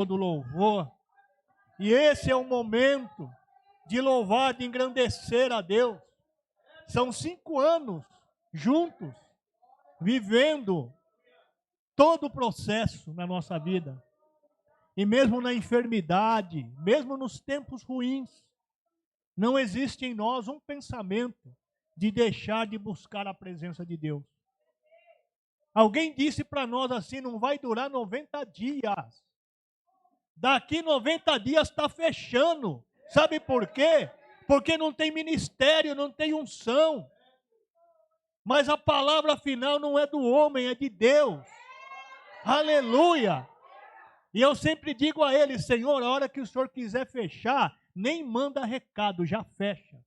todo louvor. E esse é o momento de louvar, de engrandecer a Deus. São 5 anos juntos, vivendo todo o processo na nossa vida. E mesmo na enfermidade, mesmo nos tempos ruins, não existe em nós um pensamento de deixar de buscar a presença de Deus. Alguém disse para nós assim, não vai durar 90 dias. Daqui 90 dias está fechando. Sabe por quê? Porque não tem ministério, não tem unção. Mas a palavra final não é do homem, é de Deus. Aleluia! E eu sempre digo a ele, Senhor, a hora que o Senhor quiser fechar, nem manda recado, já fecha.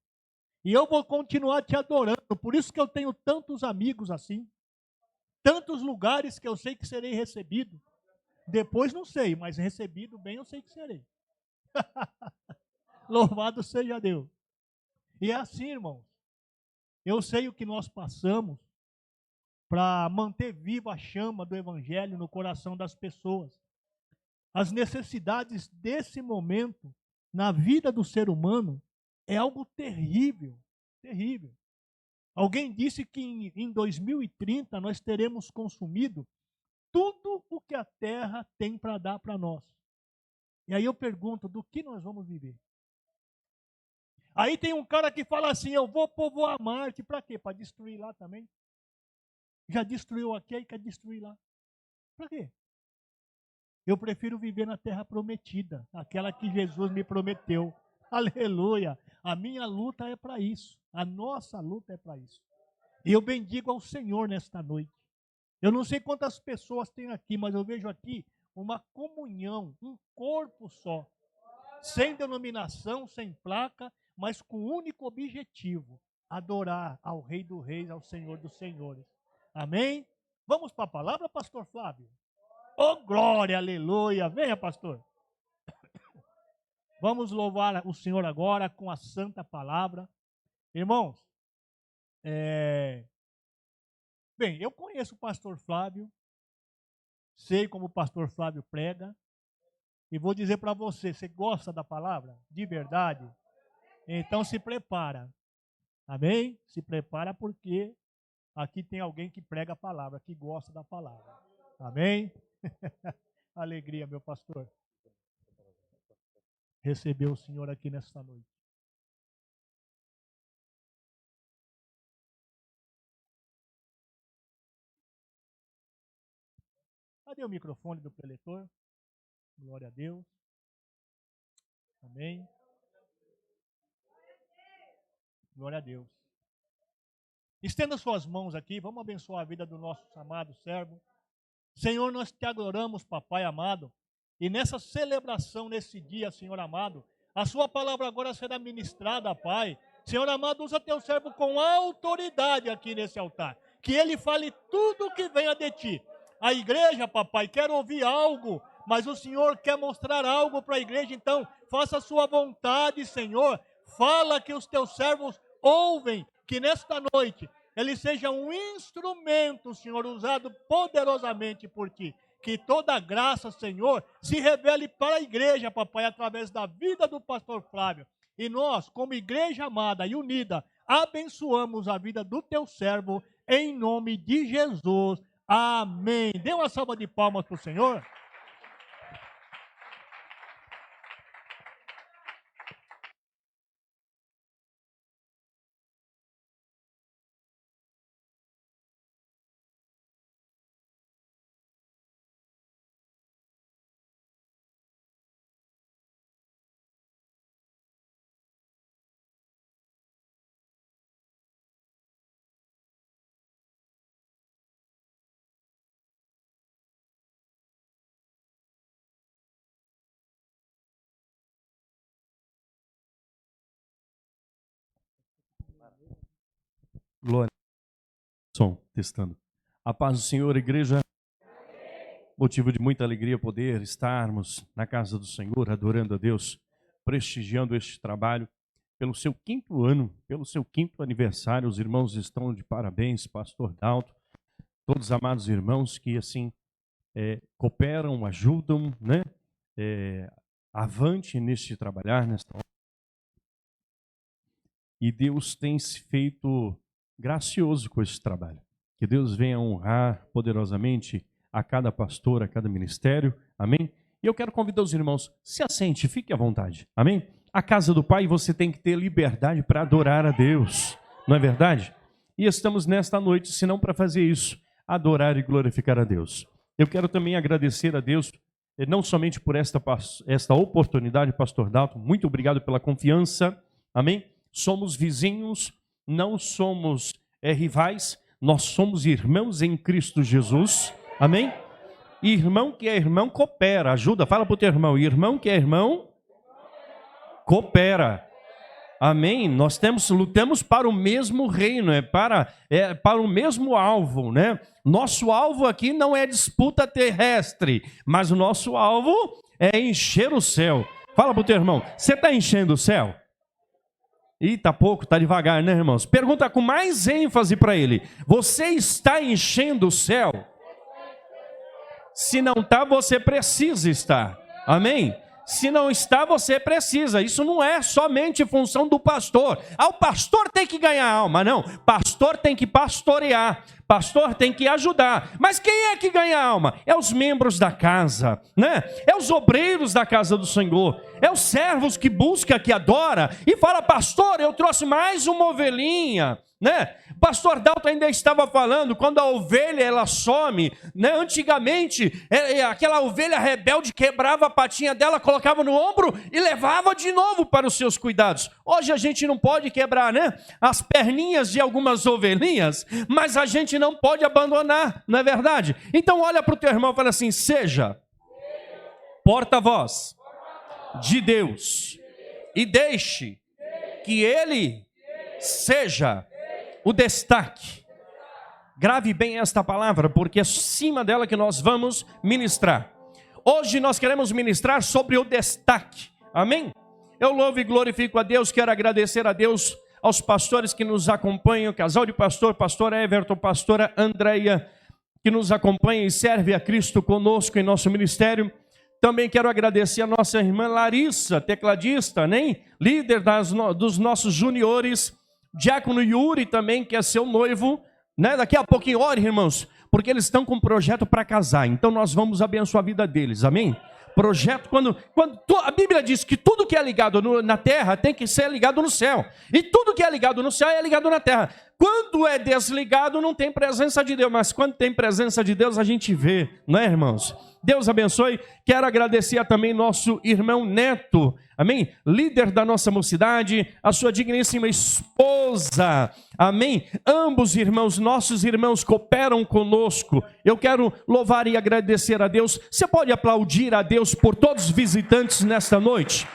E eu vou continuar te adorando, por isso que eu tenho tantos amigos assim, tantos lugares que eu sei que serei recebido. Depois não sei, mas recebido bem eu sei que serei. Louvado seja Deus. E é assim, irmãos, eu sei o que nós passamos para manter viva a chama do Evangelho no coração das pessoas. As necessidades desse momento na vida do ser humano é algo terrível, terrível. Alguém disse que em 2030 nós teremos consumido tudo o que a terra tem para dar para nós. E aí eu pergunto, do que nós vamos viver? Aí tem um cara que fala assim, eu vou povoar Marte, para quê? Para destruir lá também? Já destruiu aqui, aí quer destruir lá. Para quê? Eu prefiro viver na terra prometida, aquela que Jesus me prometeu. Aleluia! A minha luta é para isso. A nossa luta é para isso. E eu bendigo ao Senhor nesta noite. Eu não sei quantas pessoas tem aqui, mas eu vejo aqui uma comunhão, um corpo só. Sem denominação, sem placa, mas com um único objetivo: adorar ao Rei dos Reis, ao Senhor dos Senhores. Amém? Vamos para a palavra, pastor Flávio? Oh, glória, aleluia. Venha, pastor. Vamos louvar o Senhor agora com a santa palavra. Irmãos, bem, eu conheço o pastor Flávio, sei como o pastor Flávio prega, e vou dizer para você, você gosta da palavra? De verdade? Então se prepara. Amém? Se prepara porque aqui tem alguém que prega a palavra, que gosta da palavra. Amém? Alegria, meu pastor. Receber o Senhor aqui nesta noite. Cadê o microfone do preletor? Glória a Deus. Amém. Glória a Deus. Estenda suas mãos aqui, vamos abençoar a vida do nosso amado servo. Senhor, nós te adoramos, papai amado, e nessa celebração, nesse dia, Senhor amado, a sua palavra agora será ministrada, Pai. Senhor amado, usa teu servo com autoridade aqui nesse altar, que ele fale tudo o que venha de ti. A igreja, papai, quer ouvir algo, mas o Senhor quer mostrar algo para a igreja, então faça a sua vontade, Senhor. Fala que os teus servos ouvem, que nesta noite ele seja um instrumento, Senhor, usado poderosamente por ti. Que toda graça, Senhor, se revele para a igreja, papai, através da vida do pastor Flávio. E nós, como igreja amada e unida, abençoamos a vida do teu servo, em nome de Jesus. Amém. Dê uma salva de palmas para o Senhor. Glória. Som, testando. A paz do Senhor, igreja. Motivo de muita alegria poder estarmos na casa do Senhor, adorando a Deus, prestigiando este trabalho. Pelo seu 5º ano, pelo seu 5º aniversário, os irmãos estão de parabéns, pastor Dalto, todos os amados irmãos que assim cooperam, ajudam, né? avante neste trabalhar, nesta hora. E Deus tem se feito gracioso com esse trabalho. Que Deus venha honrar poderosamente a cada pastor, a cada ministério. Amém? E eu quero convidar os irmãos, se assente, fique à vontade. Amém? A casa do Pai você tem que ter liberdade para adorar a Deus. Não é verdade? E estamos nesta noite, se não para fazer isso, adorar e glorificar a Deus. Eu quero também agradecer a Deus, não somente por esta oportunidade, pastor Dalton, muito obrigado pela confiança. Amém? Somos vizinhos, não somos rivais, nós somos irmãos em Cristo Jesus, amém? Irmão que é irmão, coopera, ajuda, fala para o teu irmão, irmão que é irmão, coopera, amém? Nós lutamos para o mesmo reino, para o mesmo alvo, né? Nosso alvo aqui não é disputa terrestre, mas o nosso alvo é encher o céu. Fala para o teu irmão, você está enchendo o céu? Ih, tá pouco, tá devagar, né, irmãos? Pergunta com mais ênfase para ele. Você está enchendo o céu? Se não está, você precisa estar. Amém? Se não está, você precisa. Isso não é somente função do pastor. O pastor tem que ganhar alma. Não, pastor tem que pastorear. Pastor tem que ajudar. Mas quem é que ganha alma? É os membros da casa, né? É os obreiros da casa do Senhor. É os servos que busca, que adora. E fala, pastor, eu trouxe mais uma ovelhinha, né? Pastor Dalton ainda estava falando, quando a ovelha ela some, né? Antigamente, aquela ovelha rebelde quebrava a patinha dela, colocava no ombro e levava de novo para os seus cuidados. Hoje a gente não pode quebrar, né? As perninhas de algumas ovelhinhas, mas a gente não pode abandonar, não é verdade? Então olha para o teu irmão e fala assim, seja porta-voz de Deus e deixe que Ele seja o destaque. Grave bem esta palavra, porque é acima dela que nós vamos ministrar. Hoje nós queremos ministrar sobre o destaque. Amém? Eu louvo e glorifico a Deus, quero agradecer a Deus, aos pastores que nos acompanham, casal de pastor, pastor Everton, pastora Andréia, que nos acompanha e serve a Cristo conosco em nosso ministério. Também quero agradecer a nossa irmã Larissa, tecladista, né? Líder dos nossos juniores, diácono Yuri também, que é seu noivo, né? Daqui a pouquinho, ore, irmãos, porque eles estão com um projeto para casar, então nós vamos abençoar a vida deles, amém? Projeto, quando a Bíblia diz que tudo que é ligado na terra tem que ser ligado no céu, e tudo que é ligado no céu é ligado na terra. Quando é desligado não tem presença de Deus, mas quando tem presença de Deus a gente vê, não é, irmãos? Deus abençoe. Quero agradecer também nosso irmão Neto, amém? Líder da nossa mocidade, a sua digníssima esposa, amém? Ambos irmãos, nossos irmãos cooperam conosco. Eu quero louvar e agradecer a Deus. Você pode aplaudir a Deus por todos os visitantes nesta noite?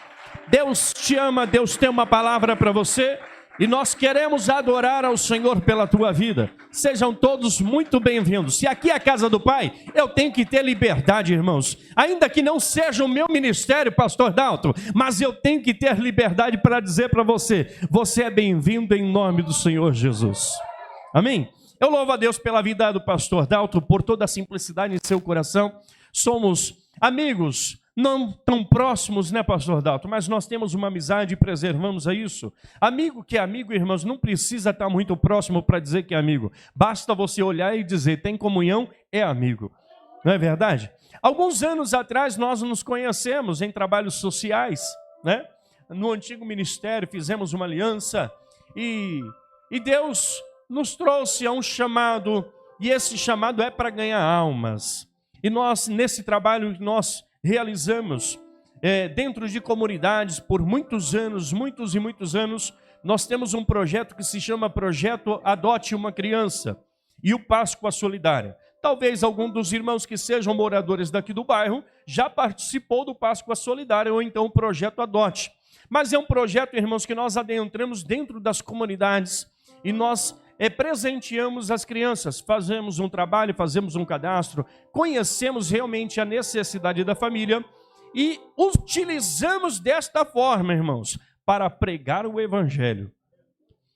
Deus te ama, Deus tem uma palavra para você. E nós queremos adorar ao Senhor pela tua vida. Sejam todos muito bem-vindos. Se aqui é a casa do Pai, eu tenho que ter liberdade, irmãos. Ainda que não seja o meu ministério, pastor Dalton, mas eu tenho que ter liberdade para dizer para você, você é bem-vindo em nome do Senhor Jesus. Amém? Eu louvo a Deus pela vida do pastor Dalton, por toda a simplicidade em seu coração. Somos amigos, não tão próximos, né, pastor Dalton? Mas nós temos uma amizade e preservamos a isso. Amigo que é amigo, irmãos, não precisa estar muito próximo para dizer que é amigo. Basta você olhar e dizer, tem comunhão, é amigo. Não é verdade? Alguns anos atrás nós nos conhecemos em trabalhos sociais, né? No antigo ministério fizemos uma aliança e Deus nos trouxe a um chamado, e esse chamado é para ganhar almas. E nós, nesse trabalho, nós realizamos dentro de comunidades por muitos anos, muitos anos, nós temos um projeto que se chama Projeto Adote uma Criança e o Páscoa Solidária. Talvez algum dos irmãos que sejam moradores daqui do bairro já participou do Páscoa Solidária ou então o Projeto Adote. Mas é um projeto, irmãos, que nós adentramos dentro das comunidades e nós presenteamos as crianças, fazemos um trabalho, fazemos um cadastro, conhecemos realmente a necessidade da família e utilizamos desta forma, irmãos, para pregar o Evangelho.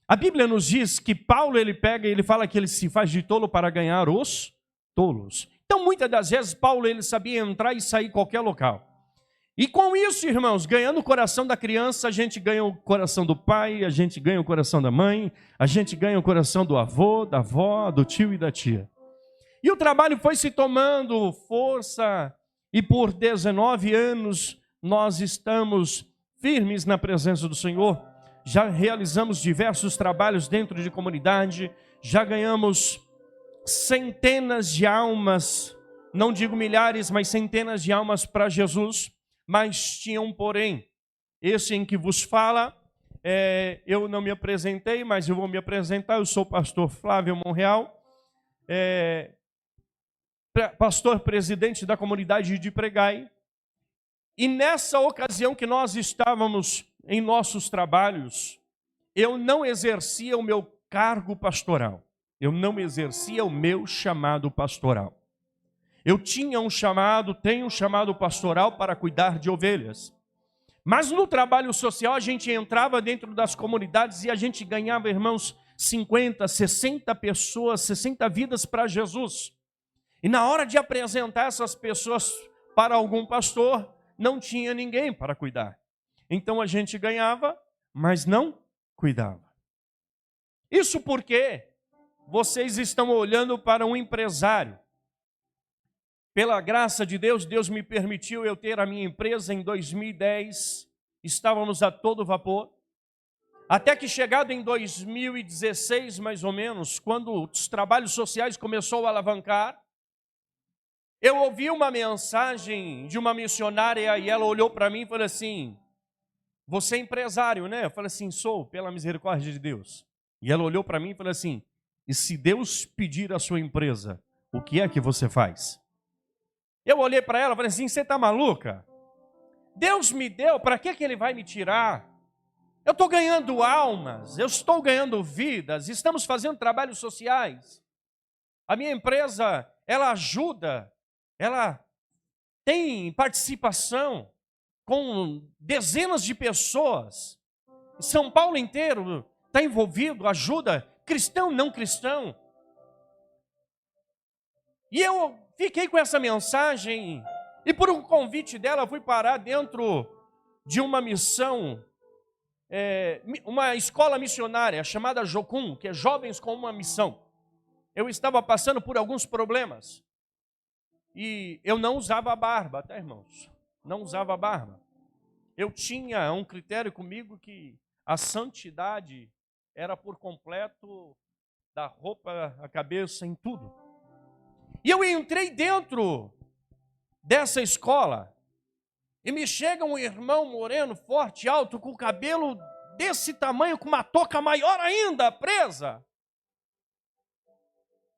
A Bíblia nos diz que Paulo, ele fala que ele se faz de tolo para ganhar os tolos. Então, muitas das vezes, Paulo, ele sabia entrar e sair em qualquer local. E com isso, irmãos, ganhando o coração da criança, a gente ganha o coração do pai, a gente ganha o coração da mãe, a gente ganha o coração do avô, da avó, do tio e da tia. E o trabalho foi se tomando força, e por 19 anos nós estamos firmes na presença do Senhor. Já realizamos diversos trabalhos dentro de comunidade, já ganhamos centenas de almas, não digo milhares, mas centenas de almas para Jesus. Mas tinha um porém, esse em que vos fala, eu não me apresentei, mas eu vou me apresentar. Eu sou o pastor Flávio Monreal, pastor presidente da comunidade de Pregai. E nessa ocasião que nós estávamos em nossos trabalhos, eu não exercia o meu cargo pastoral, eu não exercia o meu chamado pastoral. Eu tinha tenho um chamado pastoral para cuidar de ovelhas. Mas no trabalho social a gente entrava dentro das comunidades e a gente ganhava, irmãos, 50, 60 pessoas, 60 vidas para Jesus. E na hora de apresentar essas pessoas para algum pastor, não tinha ninguém para cuidar. Então a gente ganhava, mas não cuidava. Isso porque vocês estão olhando para um empresário. Pela graça de Deus, Deus me permitiu eu ter a minha empresa em 2010. Estávamos a todo vapor. Até que chegado em 2016, mais ou menos, quando os trabalhos sociais começou a alavancar, eu ouvi uma mensagem de uma missionária e ela olhou para mim e falou assim: você é empresário, né? Eu falei assim: sou, pela misericórdia de Deus. E ela olhou para mim e falou assim: e se Deus pedir a sua empresa, o que é que você faz? Eu olhei para ela e falei assim: você está maluca? Deus me deu, para que Ele vai me tirar? Eu estou ganhando almas, eu estou ganhando vidas, estamos fazendo trabalhos sociais. A minha empresa, ela ajuda, ela tem participação com dezenas de pessoas. São Paulo inteiro está envolvido, ajuda, cristão, não cristão. E eu fiquei com essa mensagem, e por um convite dela, fui parar dentro de uma missão, uma escola missionária chamada Jocum, que é Jovens com uma Missão. Eu estava passando por alguns problemas, e eu não usava barba, tá, irmãos? Não usava barba. Eu tinha um critério comigo que a santidade era por completo, da roupa à cabeça, em tudo. E eu entrei dentro dessa escola e me chega um irmão moreno, forte, alto, com o cabelo desse tamanho, com uma touca maior ainda, presa.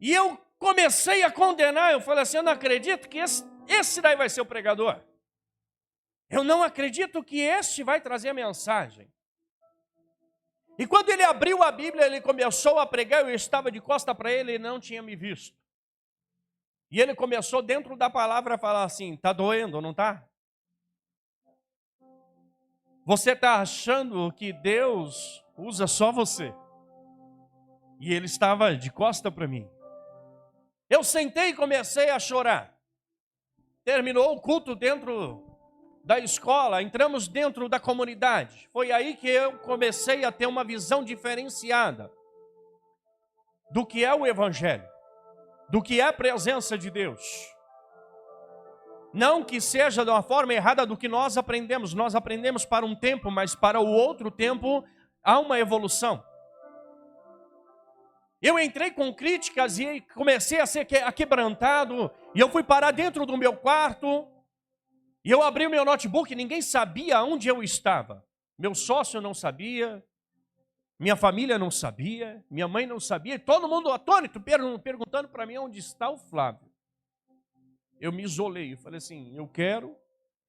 E eu comecei a condenar, eu falei assim: eu não acredito que esse daí vai ser o pregador. Eu não acredito que este vai trazer a mensagem. E quando ele abriu a Bíblia, ele começou a pregar, eu estava de costa para ele e não tinha me visto. E ele começou dentro da palavra a falar assim: está doendo, não está? Você está achando que Deus usa só você? E ele estava de costa para mim. Eu sentei e comecei a chorar. Terminou o culto dentro da escola, entramos dentro da comunidade. Foi aí que eu comecei a ter uma visão diferenciada do que é o Evangelho, do que é a presença de Deus. Não que seja de uma forma errada do que nós aprendemos para um tempo, mas para o outro tempo há uma evolução. Eu entrei com críticas e comecei a ser aquebrantado, e eu fui parar dentro do meu quarto, e eu abri o meu notebook e ninguém sabia onde eu estava. Meu sócio não sabia, minha família não sabia, minha mãe não sabia, todo mundo atônito, perguntando para mim onde está o Flávio. Eu me isolei, eu falei assim: eu quero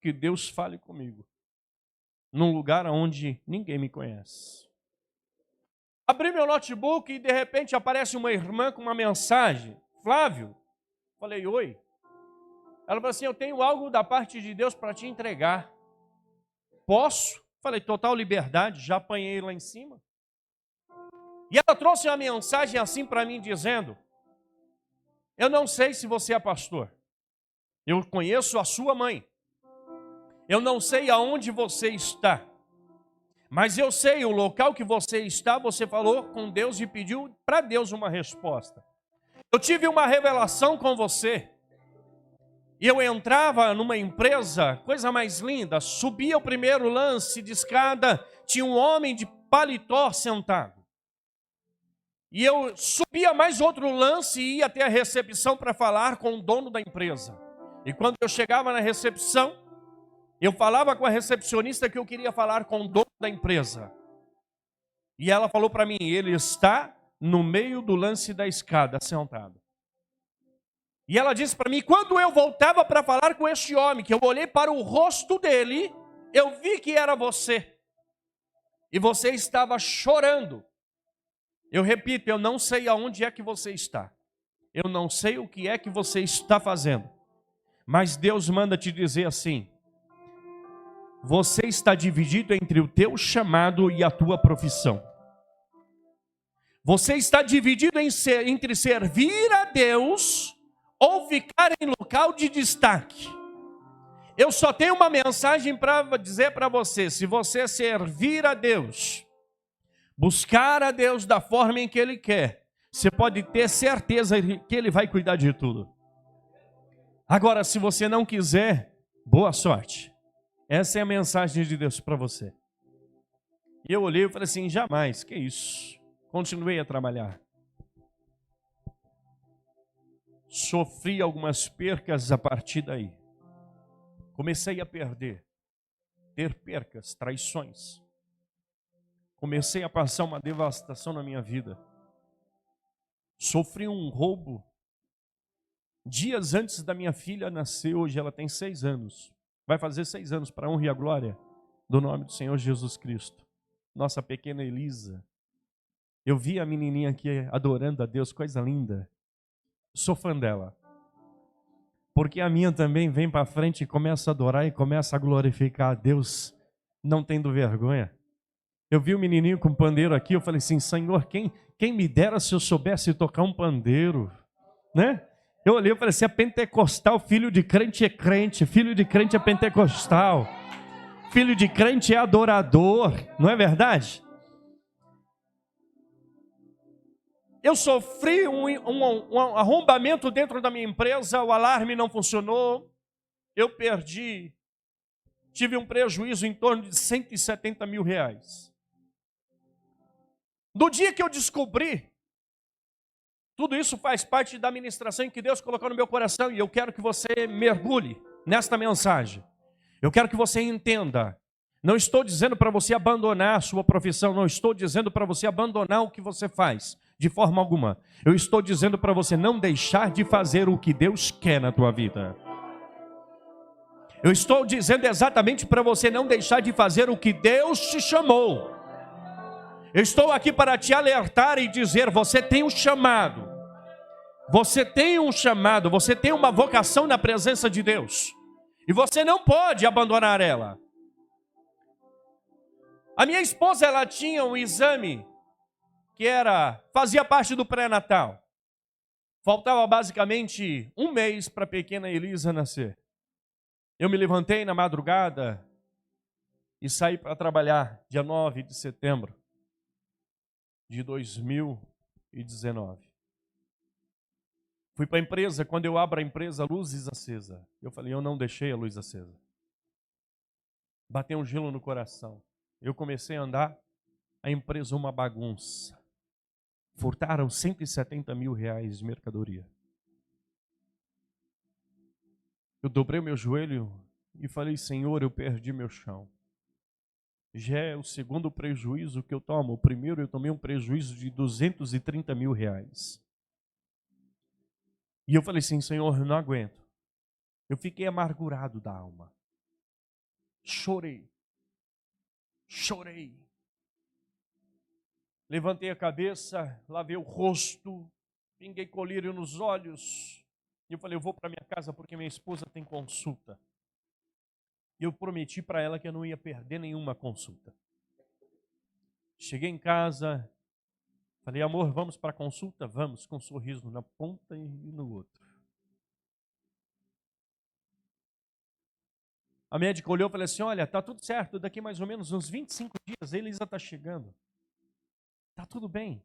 que Deus fale comigo, num lugar onde ninguém me conhece. Abri meu notebook e de repente aparece uma irmã com uma mensagem: Flávio. Falei: oi. Ela falou assim: eu tenho algo da parte de Deus para te entregar. Posso? Falei: total liberdade, já apanhei lá em cima. E ela trouxe uma mensagem assim para mim, dizendo: eu não sei se você é pastor, eu conheço a sua mãe, Eu não sei aonde você está, mas eu sei o local que você está. Você falou com Deus e pediu para Deus uma resposta. Eu tive uma revelação com você. E eu entrava numa empresa, coisa mais linda, subia o primeiro lance de escada, tinha um homem de paletó sentado. E eu subia mais outro lance e ia até a recepção para falar com o dono da empresa. E quando eu chegava na recepção, eu falava com a recepcionista que eu queria falar com o dono da empresa. E ela falou para mim, ele está no meio do lance da escada, sentado. E ela disse para mim, quando eu voltava para falar com este homem, que eu olhei para o rosto dele, eu vi que era você. E você estava chorando. Eu repito, eu não sei aonde é que você está. Eu não sei o que é que você está fazendo. Mas Deus manda te dizer assim, você está dividido entre o teu chamado e a tua profissão. Você está dividido entre servir a Deus ou ficar em local de destaque. Eu só tenho uma mensagem para dizer para você. Se você servir a Deus, buscar a Deus da forma em que Ele quer, você pode ter certeza que Ele vai cuidar de tudo. Agora, se você não quiser, boa sorte. Essa é a mensagem de Deus para você. E eu olhei e falei assim, jamais, que isso? Continuei a trabalhar. Sofri algumas percas a partir daí. Comecei a perder, ter percas, traições. Comecei a passar uma devastação na minha vida. Sofri um roubo. Dias antes da minha filha nascer, hoje ela tem 6 anos. Vai fazer 6 anos para a honra e a glória do nome do Senhor Jesus Cristo. Nossa pequena Elisa. Eu vi a menininha aqui adorando a Deus, coisa linda. Sou fã dela. Porque a minha também vem para frente e começa a adorar e começa a glorificar a Deus, não tendo vergonha. Eu vi o menininho com pandeiro aqui, eu falei assim, Senhor, quem me dera se eu soubesse tocar um pandeiro, né? Eu olhei e falei assim, é pentecostal, filho de crente é crente, filho de crente é pentecostal, filho de crente é adorador, não é verdade? Eu sofri um arrombamento dentro da minha empresa, o alarme não funcionou, eu perdi, tive um prejuízo em torno de 170 mil reais. No dia que eu descobri, tudo isso faz parte da ministração que Deus colocou no meu coração e eu quero que você mergulhe nesta mensagem. Eu quero que você entenda. Não estou dizendo para você abandonar a sua profissão, não estou dizendo para você abandonar o que você faz, de forma alguma. Eu estou dizendo para você não deixar de fazer o que Deus quer na tua vida. Eu estou dizendo exatamente para você não deixar de fazer o que Deus te chamou. Eu estou aqui para te alertar e dizer, você tem um chamado. Você tem um chamado, você tem uma vocação na presença de Deus. E você não pode abandonar ela. A minha esposa, ela tinha um exame que fazia parte do pré-natal. Faltava basicamente 1 mês para a pequena Elisa nascer. Eu me levantei na madrugada e saí para trabalhar dia 9 de setembro de 2019. Fui para a empresa, quando eu abro a empresa, luzes acesa. Eu falei, eu não deixei a luz acesa. Bateu um gelo no coração. Eu comecei a andar, a empresa uma bagunça. Furtaram 170 mil reais de mercadoria. Eu dobrei o meu joelho e falei, Senhor, eu perdi meu chão. Já é o segundo prejuízo que eu tomo. O primeiro eu tomei um prejuízo de 230 mil reais. E eu falei assim, Senhor, eu não aguento. Eu fiquei amargurado da alma. Chorei. Levantei a cabeça, lavei o rosto, pinguei colírio nos olhos. E eu falei, eu vou para minha casa porque minha esposa tem consulta. E eu prometi para ela que eu não ia perder nenhuma consulta. Cheguei em casa, falei, amor, vamos para a consulta? Vamos, com um sorriso na ponta e no outro. A médica olhou e falou assim, olha, tá tudo certo, daqui mais ou menos uns 25 dias, a Elisa está chegando. Tá tudo bem.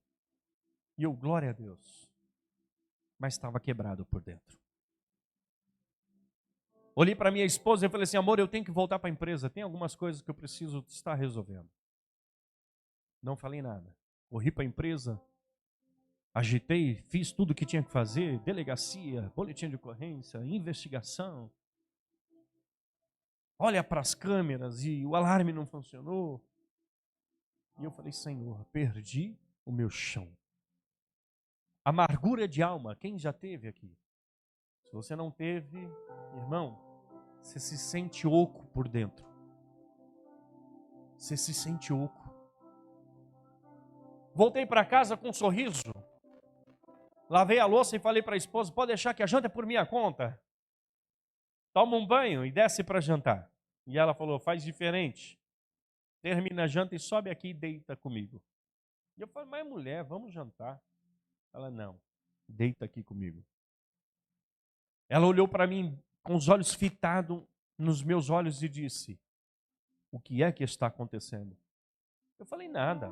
E eu, glória a Deus. Mas estava quebrado por dentro. Olhei para minha esposa e falei assim, amor, eu tenho que voltar para a empresa, tem algumas coisas que eu preciso estar resolvendo. Não falei nada. Corri para a empresa, agitei, fiz tudo o que tinha que fazer, delegacia, boletim de ocorrência, investigação. Olha para as câmeras e o alarme não funcionou. E eu falei, Senhor, perdi o meu chão. Amargura de alma, quem já teve aqui? Se você não teve, irmão, você se sente oco por dentro. Você se sente oco. Voltei para casa com um sorriso. Lavei a louça e falei para a esposa, pode deixar que a janta é por minha conta. Toma um banho e desce para jantar. E ela falou, faz diferente. Termina a janta e sobe aqui e deita comigo. E eu falei, mas mulher, vamos jantar. Ela, não, deita aqui comigo. Ela olhou para mim com os olhos fitados nos meus olhos e disse, o que é que está acontecendo? Eu falei, nada.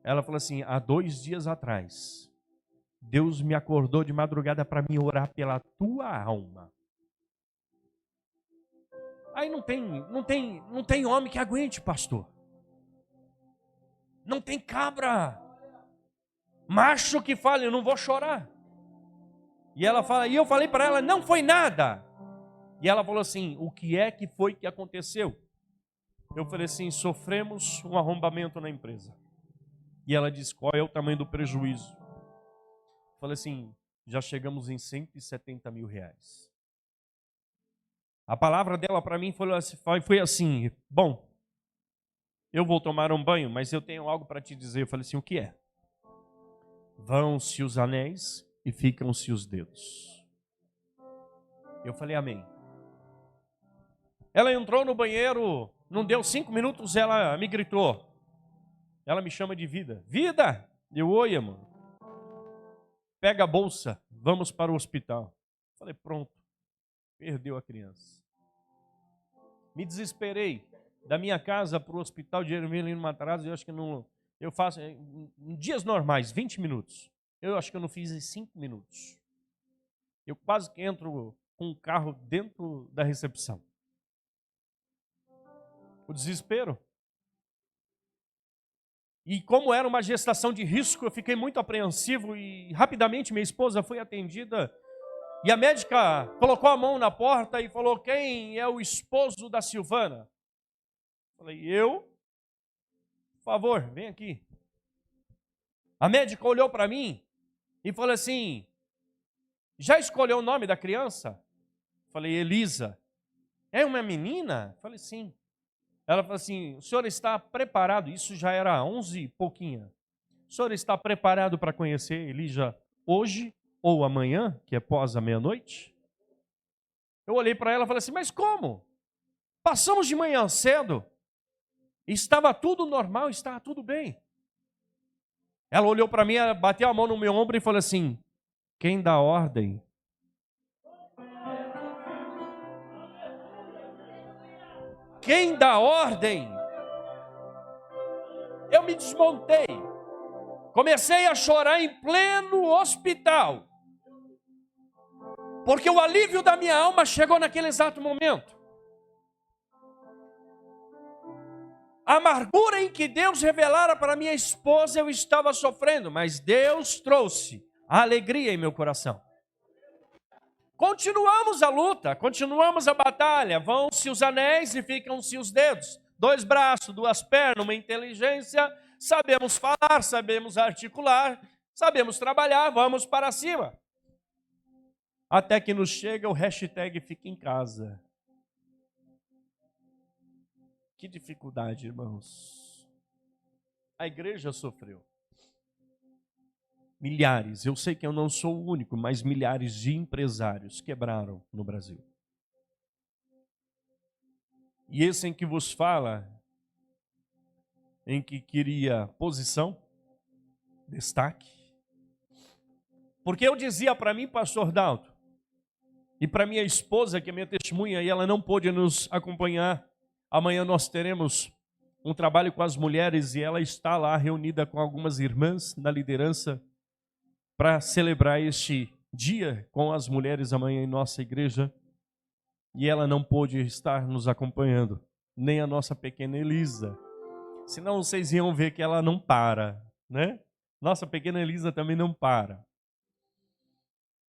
Ela falou assim, há 2 dias atrás, Deus me acordou de madrugada para me orar pela tua alma. Aí não tem homem que aguente, pastor. Não tem cabra. Macho que fala, eu não vou chorar. E ela fala, e eu falei para ela, não foi nada. E ela falou assim, o que é que foi que aconteceu? Eu falei assim, sofremos um arrombamento na empresa. E ela disse, qual é o tamanho do prejuízo? Eu falei assim, já chegamos em 170 mil reais. A palavra dela para mim foi assim, bom, eu vou tomar um banho, mas eu tenho algo para te dizer. Eu falei assim, o que é? Vão-se os anéis e ficam-se os dedos. Eu falei, amém. Ela entrou no banheiro, não deu 5 minutos, ela me gritou. Ela me chama de Vida. Vida! Eu, oi, amor. Pega a bolsa, vamos para o hospital. Falei, pronto, perdeu a criança. Me desesperei. Da minha casa para o hospital de Ermelino Matarazzo, eu acho que não... Eu faço, em dias normais, 20 minutos. Eu acho que eu não fiz em 5 minutos. Eu quase que entro com o carro dentro da recepção. O desespero. E como era uma gestação de risco, eu fiquei muito apreensivo e rapidamente minha esposa foi atendida. E a médica colocou a mão na porta e falou, quem é o esposo da Silvana? Falei, eu? Por favor, vem aqui. A médica olhou para mim e falou assim, já escolheu o nome da criança? Falei, Elisa. É uma menina? Falei, sim. Ela falou assim, o senhor está preparado? Isso já era 11 e pouquinha. O senhor está preparado para conhecer Elisa hoje ou amanhã, que é pós a meia-noite? Eu olhei para ela e falei assim, mas como? Passamos de manhã cedo, estava tudo normal, estava tudo bem. Ela olhou para mim, bateu a mão no meu ombro e falou assim, quem dá ordem? Quem dá ordem? Eu me desmontei. Comecei a chorar em pleno hospital. Porque o alívio da minha alma chegou naquele exato momento. A amargura em que Deus revelara para minha esposa, eu estava sofrendo, mas Deus trouxe a alegria em meu coração. Continuamos a luta, continuamos a batalha. Vão-se os anéis e ficam-se os dedos. 2 braços, 2 pernas, uma inteligência. Sabemos falar, sabemos articular, sabemos trabalhar, vamos para cima. Até que nos chega o hashtag fica em casa. Que dificuldade, irmãos. A igreja sofreu. Milhares, eu sei que eu não sou o único, mas milhares de empresários quebraram no Brasil. E esse em que vos fala, em que queria posição, destaque. Porque eu dizia para mim, pastor Dalto, E para minha esposa, que é minha testemunha, e ela não pôde nos acompanhar, amanhã nós teremos um trabalho com as mulheres e ela está lá reunida com algumas irmãs na liderança para celebrar este dia com as mulheres amanhã em nossa igreja. E ela não pôde estar nos acompanhando, nem a nossa pequena Elisa. Senão vocês iam ver que ela não para, né? Nossa pequena Elisa também não para.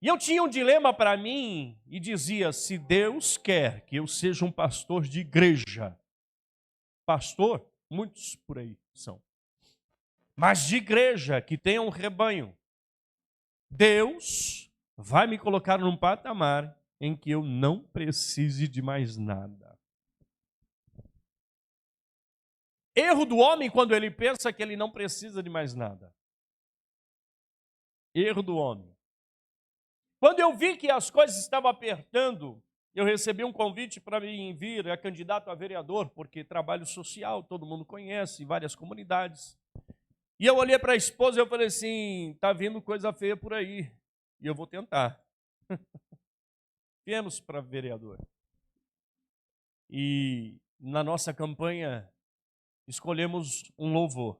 E eu tinha um dilema para mim e dizia, se Deus quer que eu seja um pastor de igreja, pastor, muitos por aí são, mas de igreja, que tenha um rebanho, Deus vai me colocar num patamar em que eu não precise de mais nada. Erro do homem quando ele pensa que ele não precisa de mais nada. Erro do homem. Quando eu vi que as coisas estavam apertando, eu recebi um convite para mim vir a candidato a vereador, porque trabalho social, todo mundo conhece, várias comunidades. E eu olhei para a esposa e eu falei assim, está vindo coisa feia por aí, e eu vou tentar. Viemos para vereador. E na nossa campanha, escolhemos um louvor,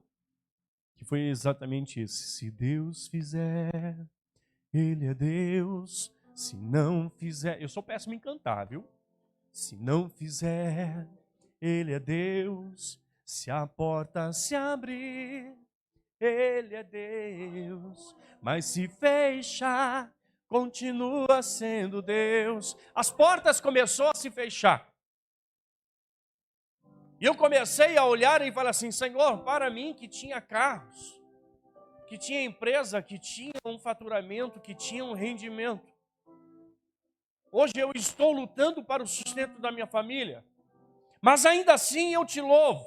que foi exatamente esse. Se Deus fizer, Ele é Deus. Se não fizer, eu sou péssimo em cantar, viu? Se não fizer, Ele é Deus. Se a porta se abrir, Ele é Deus. Mas se fechar, continua sendo Deus. As portas começaram a se fechar. E eu comecei a olhar e falar assim, Senhor, para mim que tinha carros, que tinha empresa, que tinha um faturamento, que tinha um rendimento. Hoje eu estou lutando para o sustento da minha família, mas ainda assim eu te louvo.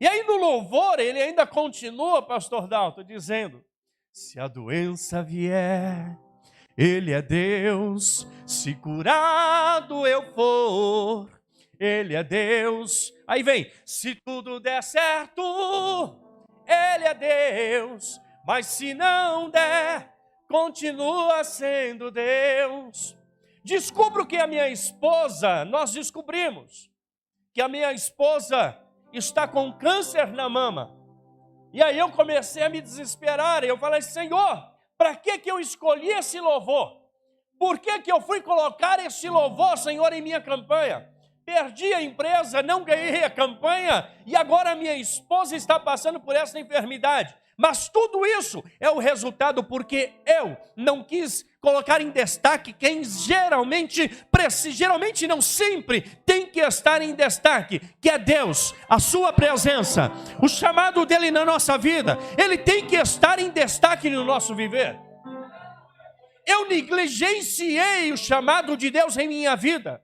E aí no louvor ele ainda continua, pastor Dalton, dizendo, se a doença vier, Ele é Deus, se curado eu for, Ele é Deus. Aí vem, se tudo der certo, Ele é Deus, mas se não der, continua sendo Deus. Descubro que a minha esposa, nós descobrimos que a minha esposa está com câncer na mama. E aí eu comecei a me desesperar, e eu falei, Senhor, para que eu escolhi esse louvor? Por que eu fui colocar esse louvor, Senhor, em minha campanha? Perdi a empresa, não ganhei a campanha, e agora minha esposa está passando por essa enfermidade. Mas tudo isso é o resultado porque eu não quis colocar em destaque quem geralmente não sempre tem que estar em destaque, que é Deus, a sua presença, o chamado dele na nossa vida, ele tem que estar em destaque no nosso viver. Eu negligenciei o chamado de Deus em minha vida.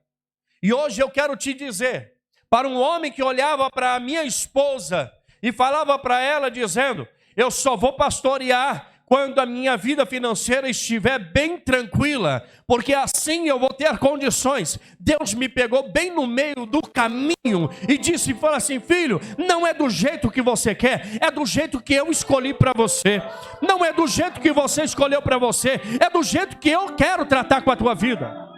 E hoje eu quero te dizer, para um homem que olhava para a minha esposa e falava para ela dizendo, eu só vou pastorear quando a minha vida financeira estiver bem tranquila, porque assim eu vou ter condições. Deus me pegou bem no meio do caminho e disse, fala assim, filho, não é do jeito que você quer, é do jeito que eu escolhi para você. Não é do jeito que você escolheu para você, é do jeito que eu quero tratar com a tua vida.